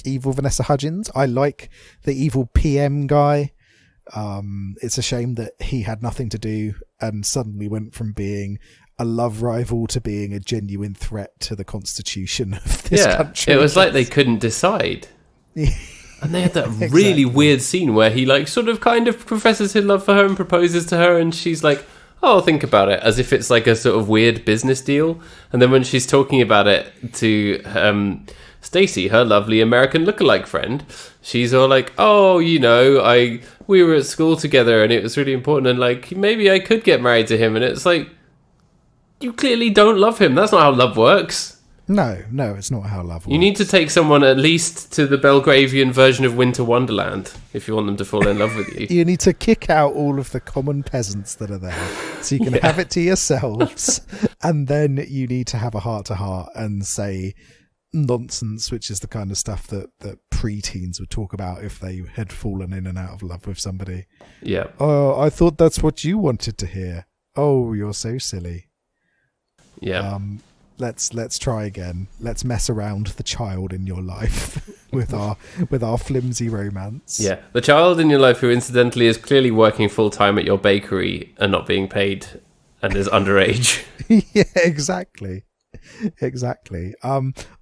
evil Vanessa Hudgens. I like the evil PM guy. It's a shame that he had nothing to do and suddenly went from being a love rival to being a genuine threat to the constitution of this country. It was like they couldn't decide. And they had that really weird scene where he sort of kind of professes his love for her and proposes to her, and she's like, oh, I'll think about it, as if it's like a sort of weird business deal. And then when she's talking about it to Stacey, her lovely American lookalike friend, she's all like, oh, we were at school together and it was really important, and maybe I could get married to him. And it's like, you clearly don't love him. That's not how love works. No, it's not how love works. You need to take someone at least to the Belgravian version of Winter Wonderland if you want them to fall in love with you. You need to kick out all of the common peasants that are there so you can have it to yourselves. And then you need to have a heart-to-heart and say nonsense, which is the kind of stuff that pre-teens would talk about if they had fallen in and out of love with somebody. Yeah. Oh, I thought that's what you wanted to hear. Oh, you're so silly. Yeah. Let's try again. Let's mess around the child in your life with our flimsy romance. Yeah, the child in your life who incidentally is clearly working full time at your bakery and not being paid and is underage. Yeah, exactly.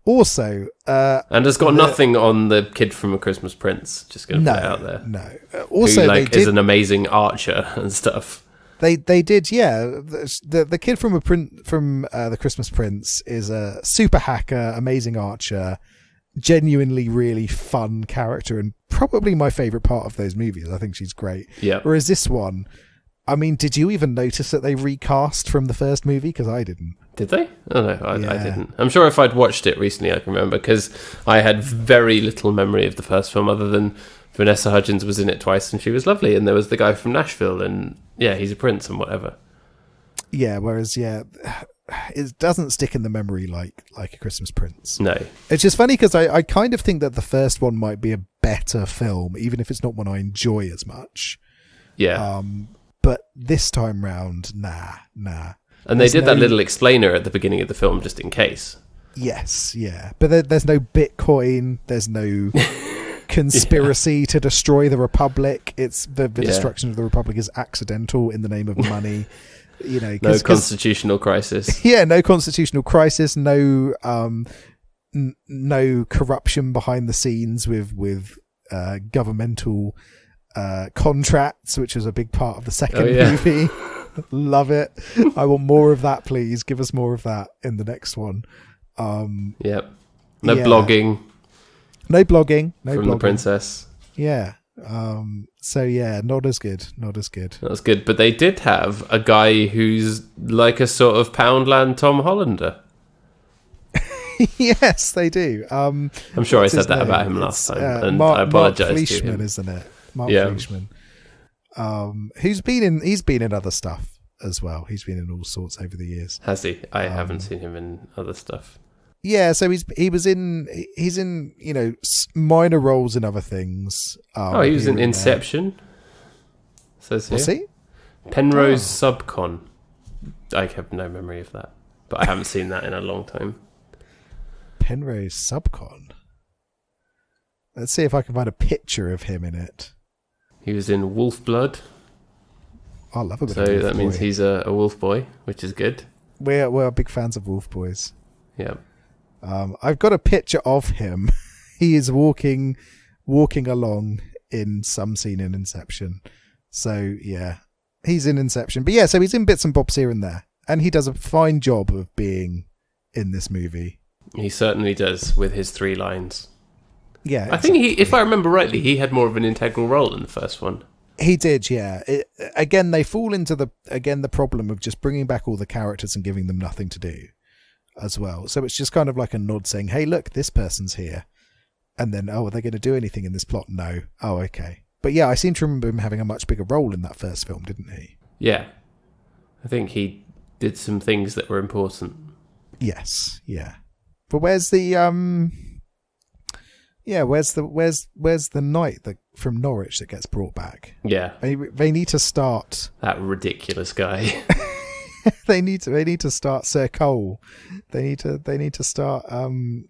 Also, and has got nothing on the kid from A Christmas Prince. Just going to put it out there. No. Also, who is an amazing archer and stuff. They did, yeah. The kid from The Christmas Prince is a super hacker, amazing archer, genuinely really fun character, and probably my favourite part of those movies. I think she's great. Yeah. Whereas this one, I mean, did you even notice that they recast from the first movie? Because I didn't. Did they? Oh no, I didn't. I'm sure if I'd watched it recently, I can remember, because I had very little memory of the first film other than Vanessa Hudgens was in it twice and she was lovely, and there was the guy from Nashville, and he's a prince and whatever. Yeah, whereas it doesn't stick in the memory like A Christmas Prince. No. It's just funny because I kind of think that the first one might be a better film, even if it's not one I enjoy as much. Yeah. But this time round, nah. And they did that little explainer at the beginning of the film just in case. Yes, yeah. But there's no Bitcoin. There's no conspiracy to destroy the Republic. It's the destruction of the Republic is accidental in the name of money. No constitutional crisis. Yeah, no constitutional crisis. No corruption behind the scenes with governmental contracts, which was a big part of the second movie. Love it. I want more of that, please. Give us more of that in the next one. Yep. No blogging. No blogging. From the princess. Yeah. So yeah, not as good. Not as good. But they did have a guy who's like a sort of Poundland Tom Hollander. Yes, they do. I'm sure I said that about him last time, and I apologise to him. Isn't it? Mark Fleischman. He's been in other stuff as well. He's been in all sorts over the years. Has he? I haven't seen him in other stuff. Yeah, so he's in minor roles in other things. He was in Inception. Says here. Was he? Penrose Subcon. I have no memory of that, but I haven't seen that in a long time. Penrose Subcon. Let's see if I can find a picture of him in it. He was in Wolf Blood. I love a bit so of Wolf that Boy. means he's a wolf boy, which is good. We're big fans of Wolf Boys. Yeah. I've got a picture of him. He is walking along in some scene in Inception. So yeah, he's in Inception. But yeah, so he's in bits and bobs here and there, and he does a fine job of being in this movie. He certainly does with his 3 lines. Yeah, I think if I remember rightly, he had more of an integral role in the first one. He did, yeah. Again, they fall into the problem of just bringing back all the characters and giving them nothing to do as well. So it's just kind of like a nod saying, hey, look, this person's here. And then, are they going to do anything in this plot? No. Oh, okay. But yeah, I seem to remember him having a much bigger role in that first film, didn't he? Yeah. I think he did some things that were important. Yes, yeah. But where's the where's the knight from Norwich that gets brought back? Yeah. They need to start that ridiculous guy. they need to start Sir Cole. They need to start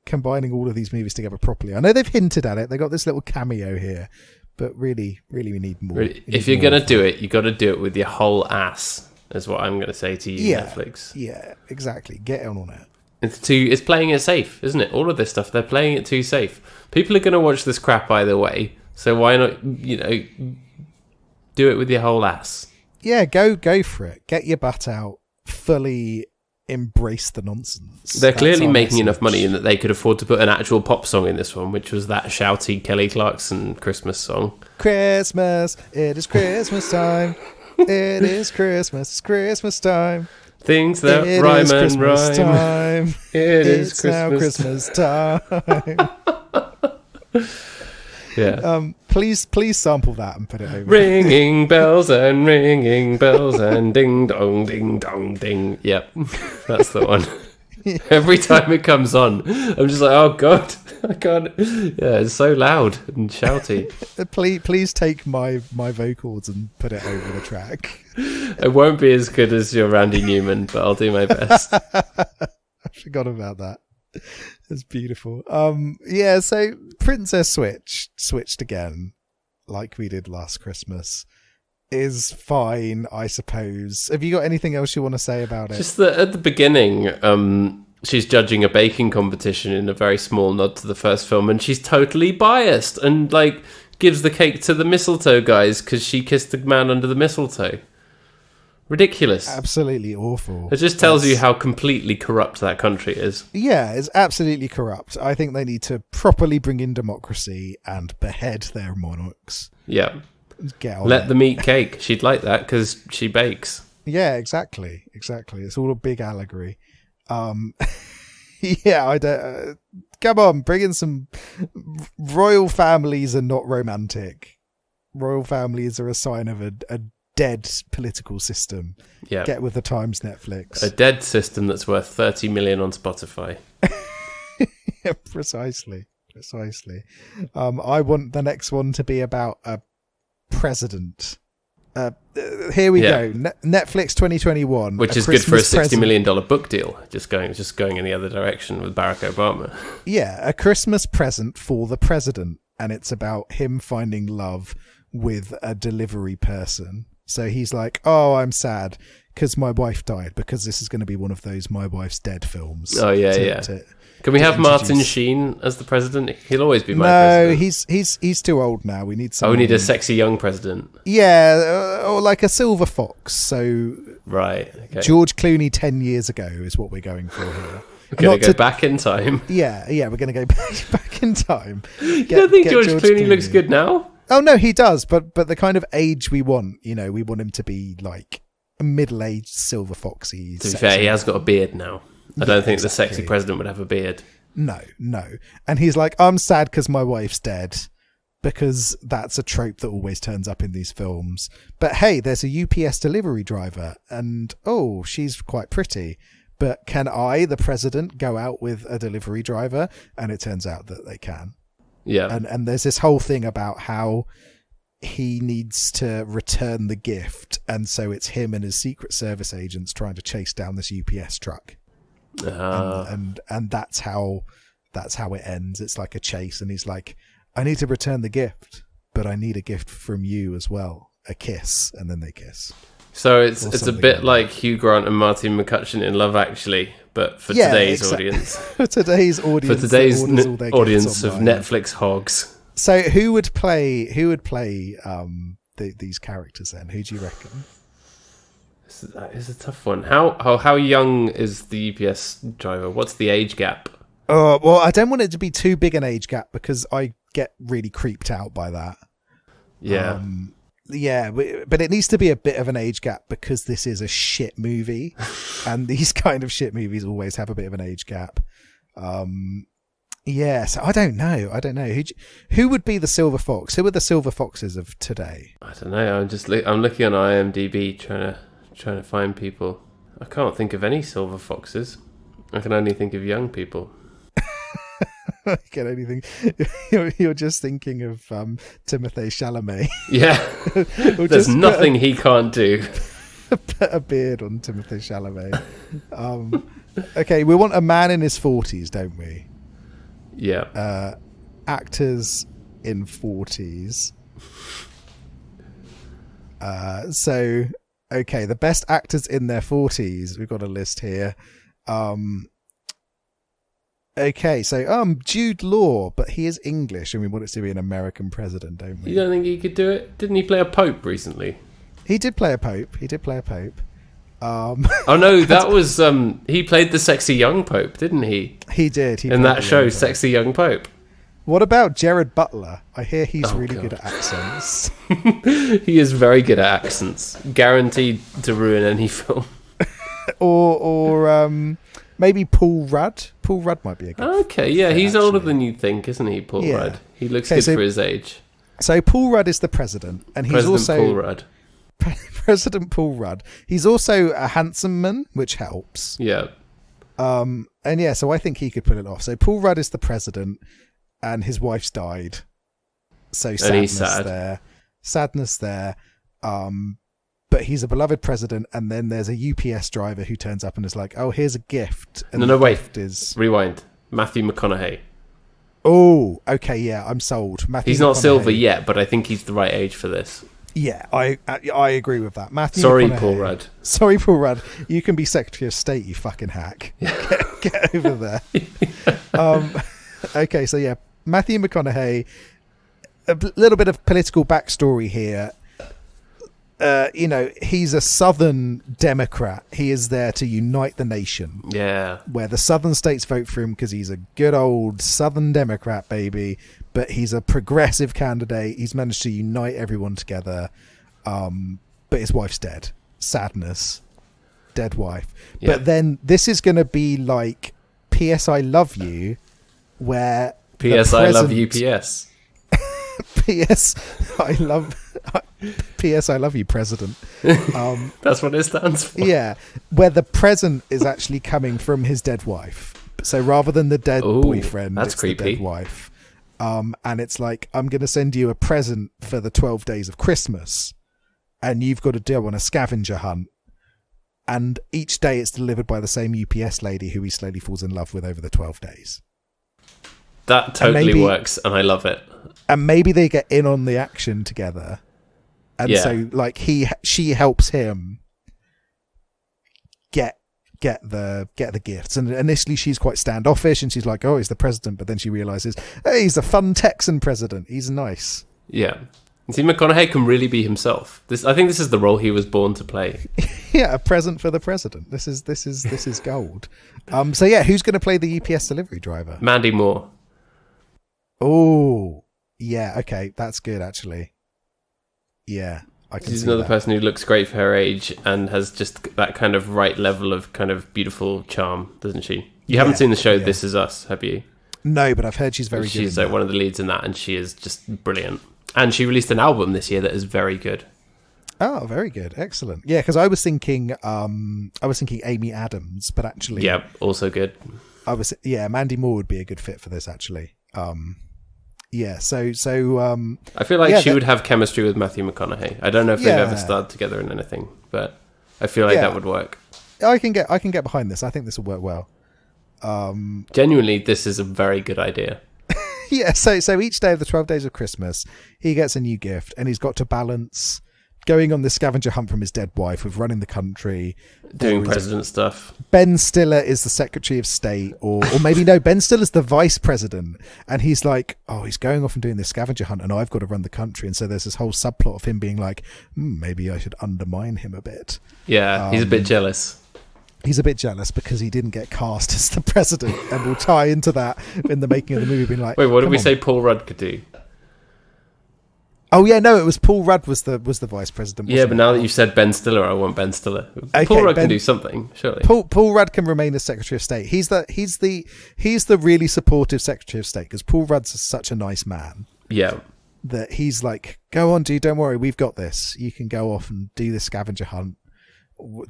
combining all of these movies together properly. I know they've hinted at it. They got this little cameo here, but really we need more. If you're gonna do it, you got to do it with your whole ass. Is what I'm gonna say to you, Netflix. Yeah, exactly. Get on it. It's playing it safe, isn't it? All of this stuff, they're playing it too safe. People are going to watch this crap either way, so why not, do it with your whole ass? Yeah, go for it. Get your butt out. Fully embrace the nonsense. They're clearly making enough money in that they could afford to put an actual pop song in this one, which was that shouty Kelly Clarkson Christmas song. Christmas, it is Christmas time. It is Christmas time. Things that rhyme and rhyme. Time. It's now Christmas time. Yeah. Please sample that and put it over. Ringing bells and ding dong, ding dong, ding. Yep, that's the one. Every time it comes on, I'm just like, oh god, I can't. Yeah, it's so loud and shouty. Please take my vocals and put it over the track. It won't be as good as your Randy Newman, but I'll do my best. I forgot about that. It's beautiful. Yeah, so Princess switched again, like we did last Christmas, is fine, I suppose. Have you got anything else you want to say about it? Just that at the beginning, she's judging a baking competition in a very small nod to the first film, and she's totally biased and gives the cake to the mistletoe guys because she kissed the man under the mistletoe. Ridiculous. Absolutely awful. It just tells you how completely corrupt that country is. Yeah, it's absolutely corrupt. I think they need to properly bring in democracy and behead their monarchs. Yeah. Get on Let them eat cake. She'd like that because she bakes. Yeah, exactly. It's all a big allegory. Yeah, I don't. Come on, bring in some. Royal families are not romantic. Royal families are a sign of a dead political system. Yeah. Get with the times, Netflix. A dead system that's worth 30 million on Spotify. Yeah, precisely. Precisely. I want the next one to be about a president. Here we go. Netflix 2021, which is good for a $60 million book deal. Just going in the other direction with Barack Obama. Yeah, a Christmas present for the president, and it's about him finding love with a delivery person. So he's like, "Oh, I'm sad because my wife died," because this is going to be one of those "My Wife's Dead" films. Oh yeah. Can we have Martin Sheen as the president? He'll always be my president. No, he's too old now. We need someone. We need a sexy young president. Yeah, or like a silver fox. So right, okay. George Clooney 10 years ago is what we're going for here. We're going to go back in time. Yeah, we're going to go back in time. You don't think George Clooney looks good now? Oh no, he does. But the kind of age we want, we want him to be like a middle-aged silver foxy. To be fair, he has got a beard now. I don't think the sexy president would have a beard. No. And he's like, "I'm sad because my wife's dead," because that's a trope that always turns up in these films. But hey, there's a UPS delivery driver and, oh, she's quite pretty. But can I, the president, go out with a delivery driver? And it turns out that they can. Yeah. And there's this whole thing about how he needs to return the gift. And so it's him and his Secret Service agents trying to chase down this UPS truck. And that's how it ends. It's like a chase, and he's like, "I need to return the gift, but I need a gift from you as well, a kiss," and then they kiss. So it's a bit like Hugh Grant and Martin McCutcheon in Love Actually, but for today's audience. For today's audience. For today's audience of Netflix hogs. So who would play these characters then? Who do you reckon? That is a tough one. How young is the UPS driver? What's the age gap? Well, I don't want it to be too big an age gap because I get really creeped out by that. Yeah. But it needs to be a bit of an age gap because this is a shit movie, and these kind of shit movies always have a bit of an age gap. So I don't know. Who would be the silver fox? Who are the silver foxes of today? I don't know. I'm looking on IMDb trying to find people. I can't think of any silver foxes. I can only think of young people. I can only think you're just thinking of Timothée Chalamet. Yeah. There's nothing he can't do. Put a beard on Timothée Chalamet. Okay, we want a man in his 40s, don't we? Yeah. Actors in 40s. So okay, the best actors in their 40s. We've got a list here. Okay, so Jude Law, but he is English, and we want it to be an American president, don't we? You don't think he could do it? Didn't he play a pope recently? He did play a pope. Oh no, that was he played the sexy young pope, didn't he? He did. In that show, Sexy Young Pope. What about Jared Butler? I hear he's really good at accents. He is very good at accents. Guaranteed to ruin any film. or maybe Paul Rudd. Paul Rudd might be a good Okay, yeah, he's older than you'd think, isn't he, Paul Rudd? He looks good for his age. So Paul Rudd is the president, and he's also Paul Rudd. President Paul Rudd. He's also a handsome man, which helps. Yeah. So I think he could pull it off. So Paul Rudd is the president, and his wife's died. So sadness there. But he's a beloved president, and then there's a UPS driver who turns up and is like, "Oh, here's a gift." And Rewind. Matthew McConaughey. Oh, okay, yeah, I'm sold. He's not silver yet, but I think he's the right age for this. Yeah, I agree with that. Sorry, Paul Rudd. Sorry, Paul Rudd. You can be Secretary of State, you fucking hack. Get over there. Okay, so yeah, Matthew McConaughey. A little bit of political backstory here. He's a Southern Democrat. He is there to unite the nation. Yeah. Where the Southern states vote for him because he's a good old Southern Democrat, baby. But he's a progressive candidate. He's managed to unite everyone together. But his wife's dead. Sadness. Dead wife. Yeah. But then this is going to be like P.S. I Love You, where P.S. I Love UPS. P.S. I love you, President. That's what it stands for. Yeah, where the present is actually coming from his dead wife. So rather than the dead boyfriend, that's it's creepy. The dead wife. And it's like, I'm going to send you a present for the 12 days of Christmas, and you've got to go on a scavenger hunt. And each day it's delivered by the same UPS lady who he slowly falls in love with over the 12 days. That totally works, and I love it. And maybe they get in on the action together. And so, like, she helps him get the gifts. And initially she's quite standoffish, and she's like, oh, he's the president. But then she realizes, hey, he's a fun Texan president. He's nice. Yeah. See, McConaughey can really be himself. I think this is the role he was born to play. Yeah, a present for the president. This is gold. So yeah, who's going to play the UPS delivery driver? Mandy Moore. Oh, yeah. Okay, that's good actually. Yeah, I can. She's see another that. person who looks great for her age and has just that kind of right level of kind of beautiful charm, doesn't she? You haven't seen the show This Is Us, have you? No, but I've heard she's very good. She's like one of the leads in that, and she is just brilliant. And she released an album this year that is very good. Oh, very good. Excellent. Yeah, because I was thinking Amy Adams, but actually... Yeah, also good. Mandy Moore would be a good fit for this, actually. I feel like she would have chemistry with Matthew McConaughey. I don't know if they've ever starred together in anything, but I feel like that would work. I can get behind this. I think this will work well. Genuinely, this is a very good idea. Yeah, so each day of the 12 days of Christmas, he gets a new gift, and he's got to balance going on this scavenger hunt from his dead wife with running the country, doing president stuff. Ben Stiller is the Secretary of State, or maybe no, Ben Stiller's the Vice President, and he's like, oh, he's going off and doing this scavenger hunt, and I've got to run the country, and so there's this whole subplot of him being like, maybe I should undermine him a bit. Yeah, he's a bit jealous. He's a bit jealous because he didn't get cast as the president, and we'll tie into that in the making of the movie, being like, wait, what did we say Paul Rudd could do? Oh yeah, no, it was Paul Rudd was the vice president. Yeah, but now that you've said Ben Stiller, I want Ben Stiller. Okay, Paul Rudd can do something, surely. Paul Rudd can remain as Secretary of State. He's the really supportive Secretary of State, because Paul Rudd's such a nice man. Yeah. That he's like, go on, dude, don't worry, we've got this. You can go off and do this scavenger hunt.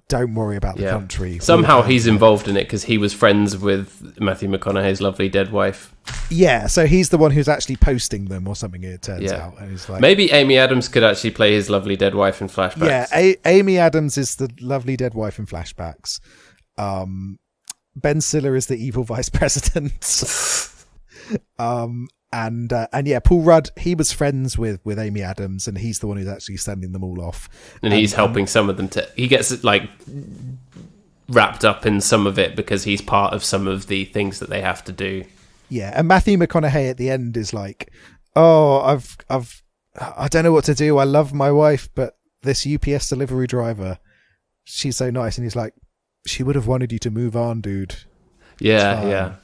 Don't worry about the country. Somehow he's involved in it because he was friends with Matthew McConaughey's lovely dead wife. Yeah, so he's the one who's actually posting them or something, it turns out. And he's like, maybe Amy Adams could actually play his lovely dead wife in flashbacks. Yeah, Amy Adams is the lovely dead wife in flashbacks. Ben Stiller is the evil vice president. And Paul Rudd, he was friends with Amy Adams, and he's the one who's actually sending them all off. And he's helping some of them he gets like wrapped up in some of it because he's part of some of the things that they have to do. Yeah, and Matthew McConaughey at the end is like, oh, I don't know what to do. I love my wife, but this UPS delivery driver, she's so nice. And he's like, she would have wanted you to move on, dude. Yeah.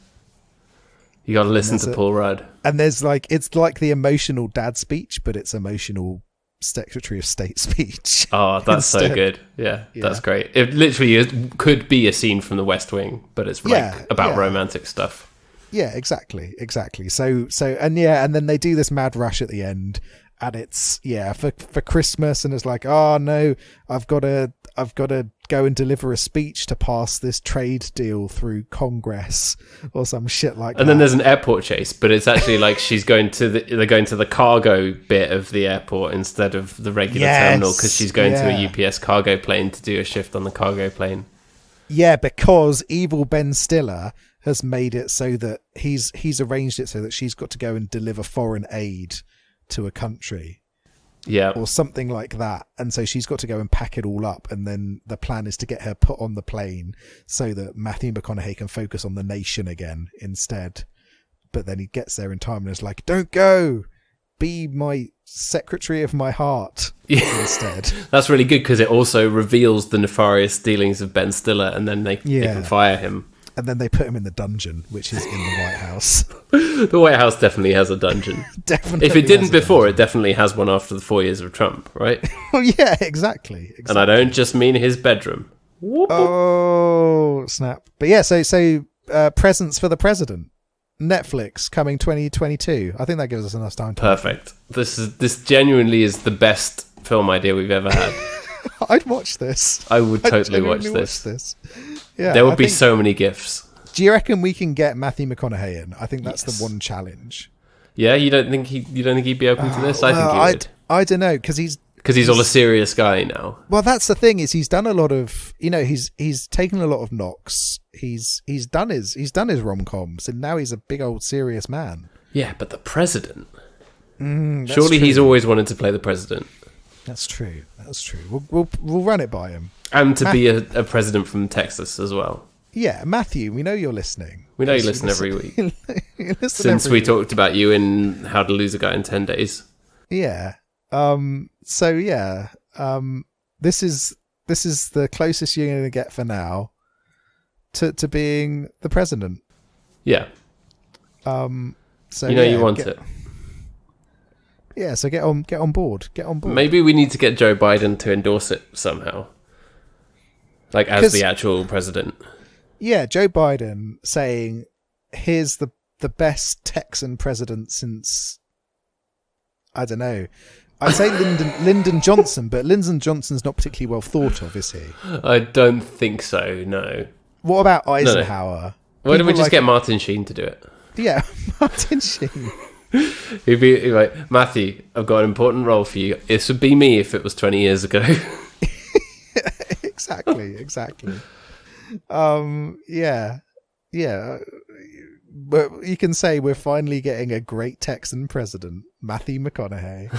You got to listen to Paul Rudd. And there's like, it's like the emotional dad speech, but it's emotional Secretary of State speech. Oh, that's so good. Yeah, that's great. It literally could be a scene from The West Wing, but it's like about romantic stuff. Yeah, exactly. So, and then they do this mad rush at the end, and it's for Christmas, and it's like, oh no, I've got to go and deliver a speech to pass this trade deal through Congress or some shit like that. And then there's an airport chase, but it's actually like they're going to the cargo bit of the airport instead of the regular terminal, because she's going to a UPS cargo plane to do a shift on the cargo plane. Yeah, because evil Ben Stiller has made it so that he's arranged it so that she's got to go and deliver foreign aid to a country. Yeah. Or something like that. And so she's got to go and pack it all up. And then the plan is to get her put on the plane so that Matthew McConaughey can focus on the nation again instead. But then he gets there in time and is like, don't go. Be my secretary of my heart instead. That's really good because it also reveals the nefarious dealings of Ben Stiller, and then they can fire him. And then they put him in the dungeon, which is in the White House. The White House definitely has a dungeon. Definitely. If it didn't before, it definitely has one after the 4 years of Trump, right? Oh, yeah, exactly. And I don't just mean his bedroom. Oh, snap. But yeah, so presents for the president. Netflix coming 2022. I think that gives us enough time. Perfect. This genuinely is the best film idea we've ever had. I'd watch this. I would totally watch this. Yeah, there would be so many gifs. Do you reckon we can get Matthew McConaughey in? I think that's the one challenge. Yeah, you don't think he'd be open to this? I think he would. I don't know, because he's all a serious guy now. Well, that's the thing, is he's done a lot of, he's taken a lot of knocks. He's done his rom-coms, and now he's a big old serious man. Yeah, but the president. Surely he's always wanted to play the president. That's true. We'll run it by him. And to be a president from Texas as well. Yeah, Matthew, we know you're listening. We know you listen every week. Since we talked about you in How to Lose a Guy in 10 Days. Yeah. So yeah. This is the closest you're going to get for now to being the president. Yeah. So you want it. Yeah, so get on board. Maybe we need to get Joe Biden to endorse it somehow. Like as the actual president. Yeah, Joe Biden saying, here's the best Texan president since, I don't know. I'd say Lyndon Johnson, but Lyndon Johnson's not particularly well thought of, is he? I don't think so, no. What about Eisenhower? No. Why don't we just get Martin Sheen to do it? Yeah, Martin Sheen. He'd be like, Matthew, I've got an important role for you. This would be me if it was 20 years ago. Exactly. Yeah. But you can say we're finally getting a great Texan president, Matthew McConaughey.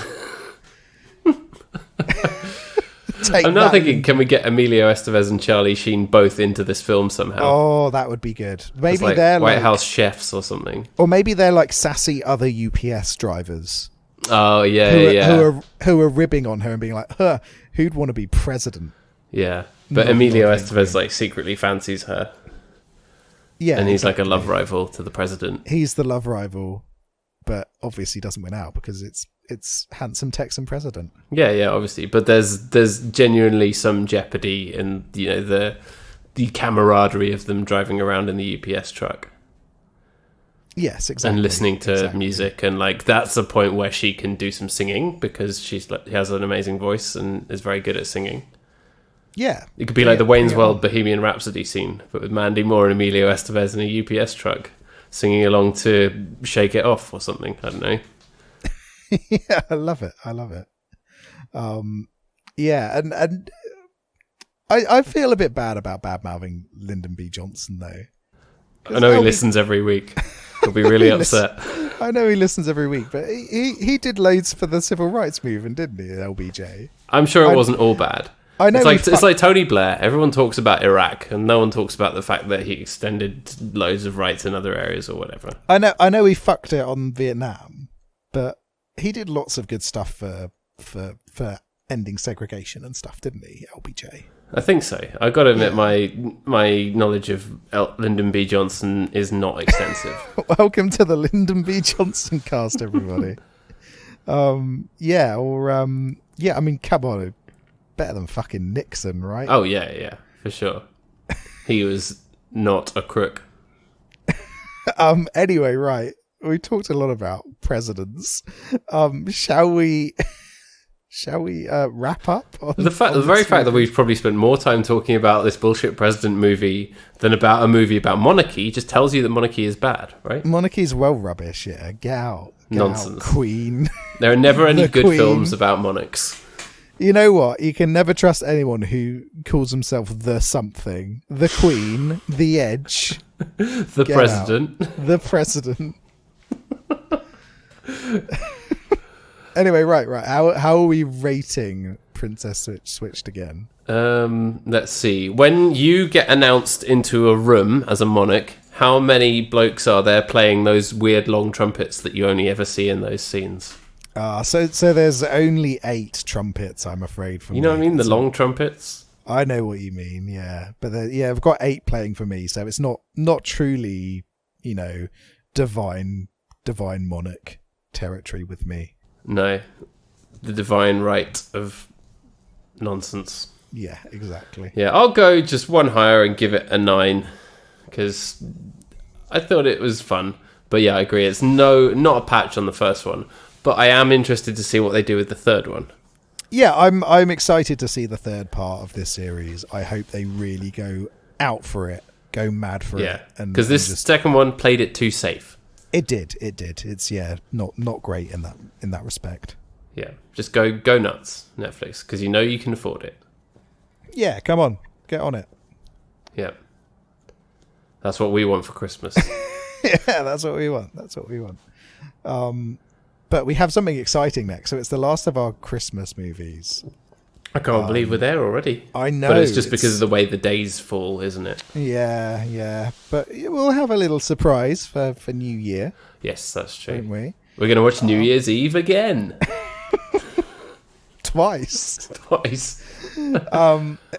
I'm now thinking, can we get Emilio Estevez and Charlie Sheen both into this film somehow? Oh, that would be good. Maybe like they're White House chefs or something. Or maybe they're like sassy other UPS drivers. Oh, yeah. Who are ribbing on her and being like, who'd want to be president? Yeah. But Emilio Estevez like secretly fancies her. Yeah. And he's like a love rival to the president. He's the love rival, but obviously doesn't win out because it's handsome Texan president. Yeah, obviously. But there's genuinely some jeopardy in the camaraderie of them driving around in the UPS truck. Yes, exactly. And listening to music, and like that's the point where she can do some singing because she has an amazing voice and is very good at singing. Yeah. It could be like the Wayne's World Bohemian Rhapsody scene, but with Mandy Moore and Emilio Estevez in a UPS truck singing along to Shake It Off or something. I don't know. Yeah, I love it. Yeah, and I feel a bit bad about bad-mouthing Lyndon B. Johnson, though. I know he listens every week. He'll be really upset. I know he listens every week, but he did loads for the civil rights movement, didn't he, LBJ? I'm sure it wasn't all bad. I know it's like Tony Blair. Everyone talks about Iraq, and no one talks about the fact that he extended loads of rights in other areas or whatever. I know he fucked it on Vietnam, but he did lots of good stuff for ending segregation and stuff, didn't he, LBJ? I think so. I've got to admit, my knowledge of Lyndon B. Johnson is not extensive. Welcome to the Lyndon B. Johnson cast, everybody. I mean, come on. Better than fucking Nixon, right? Oh, yeah, for sure. He was not a crook. Anyway, right. We talked a lot about presidents. Shall we wrap up? The very fact that we've probably spent more time talking about this bullshit president movie than about a movie about monarchy just tells you that monarchy is bad, right? Monarchy's well rubbish, yeah. Get out. Nonsense. Queen. There are never any good Queen. Films about monarchs. You know what? You can never trust anyone who calls himself the something. The Queen, the Edge. The president. The president. Anyway, right. How are we rating Princess Switched again? Let's see. When you get announced into a room as a monarch, how many blokes are there playing those weird long trumpets that you only ever see in those scenes? So there's only 8 trumpets, I'm afraid. For you know what I mean? The long trumpets. I know what you mean. Yeah, but I've got 8 playing for me, so it's not truly, divine monarch territory with me. No, the divine right of nonsense. Yeah, exactly. Yeah, I'll go just one higher and give it a 9 because I thought it was fun. But yeah, I agree. It's not a patch on the first one. But I am interested to see what they do with the third one. Yeah, I'm excited to see the third part of this series. I hope they really go out for it, go mad for it. Yeah, because this second one played it too safe. It did. It's not great in that respect. Yeah, just go nuts, Netflix, because you know you can afford it. Yeah, come on, get on it. Yeah, that's what we want for Christmas. Yeah, that's what we want. But we have something exciting next. So it's the last of our Christmas movies. I can't believe we're there already. I know. But it's just because of the way the days fall, isn't it? Yeah. But we'll have a little surprise for New Year. Yes, that's true. Won't we? We're going to watch New Year's Eve again. Twice.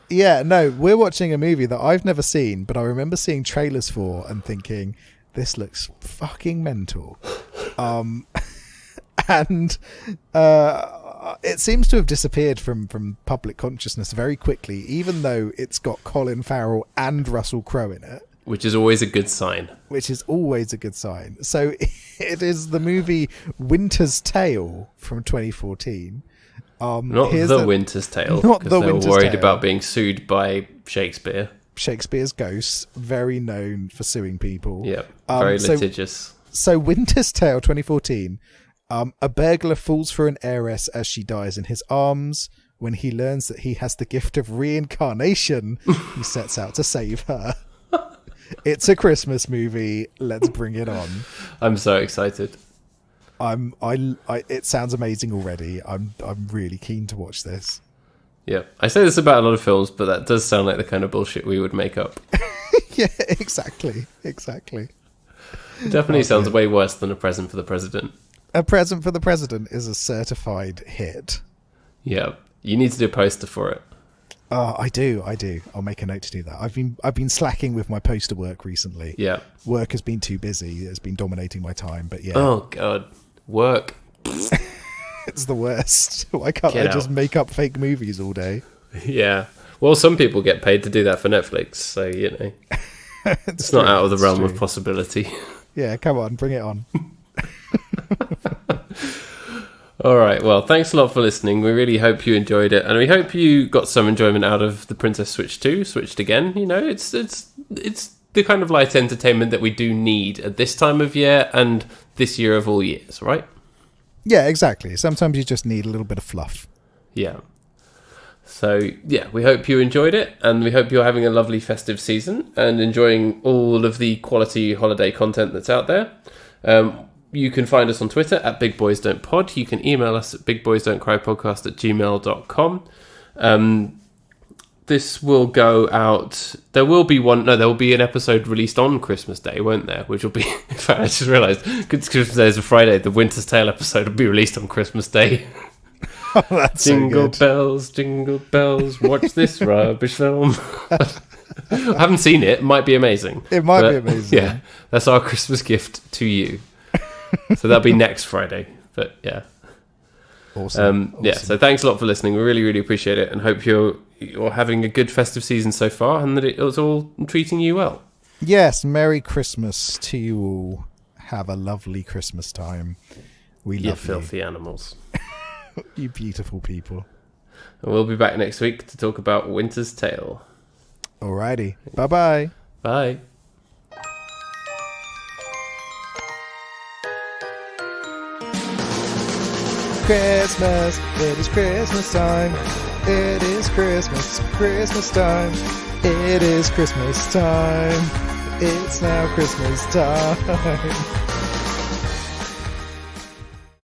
Yeah, no, we're watching a movie that I've never seen, but I remember seeing trailers for and thinking, this looks fucking mental. And it seems to have disappeared from public consciousness very quickly, even though it's got Colin Farrell and Russell Crowe in it. Which is always a good sign. So it is the movie Winter's Tale from 2014. Not The Winter's Tale, because they were worried about being sued by Shakespeare. Shakespeare's ghosts, very known for suing people. Yeah, very litigious. So Winter's Tale 2014, a burglar falls for an heiress as she dies in his arms. When he learns that he has the gift of reincarnation, he sets out to save her. It's a Christmas movie. Let's bring it on. I'm so excited. It sounds amazing already. I'm really keen to watch this. Yeah, I say this about a lot of films, but that does sound like the kind of bullshit we would make up. Yeah, exactly. It definitely sounds way worse than A Present for the President. A Present for the President is a certified hit. Yeah, you need to do a poster for it. I do. I'll make a note to do that. I've been slacking with my poster work recently. Yeah. Work has been too busy. It's been dominating my time, but yeah. Oh, God. Work. It's the worst. Why can't I just make up fake movies all day? Yeah. Well, some people get paid to do that for Netflix, so, you know. it's not out of the realm of possibility. Yeah, come on, bring it on. All right. Well, thanks a lot for listening. We really hope you enjoyed it, and we hope you got some enjoyment out of The Princess Switched again. You know, it's the kind of light entertainment that we do need at this time of year and this year of all years, right? Yeah, exactly. Sometimes you just need a little bit of fluff. Yeah. So, yeah, we hope you enjoyed it, and we hope you're having a lovely festive season and enjoying all of the quality holiday content that's out there. You can find us on Twitter at BigBoysDon'tPod. You can email us at bigboysdon'tcrypodcast@gmail.com. This will go out. There will be an episode released on Christmas Day, won't there? Which will be, in fact, I just realised, because Christmas Day is a Friday, the Winter's Tale episode will be released on Christmas Day. Oh, that's jingle bells, watch this rubbish film. I haven't seen it. It might be amazing. It might be amazing. Yeah, that's our Christmas gift to you. So that'll be next Friday. But yeah. Awesome. Yeah, so thanks a lot for listening. We really, really appreciate it, and hope you're having a good festive season so far, and that it's all treating you well. Yes, Merry Christmas to you all. Have a lovely Christmas time. We love you. Filthy animals. You beautiful people. And we'll be back next week to talk about Winter's Tale. Alrighty. Bye-bye. Bye. Christmas, it is Christmas time. It is Christmas time. It is Christmas time. It's now Christmas time.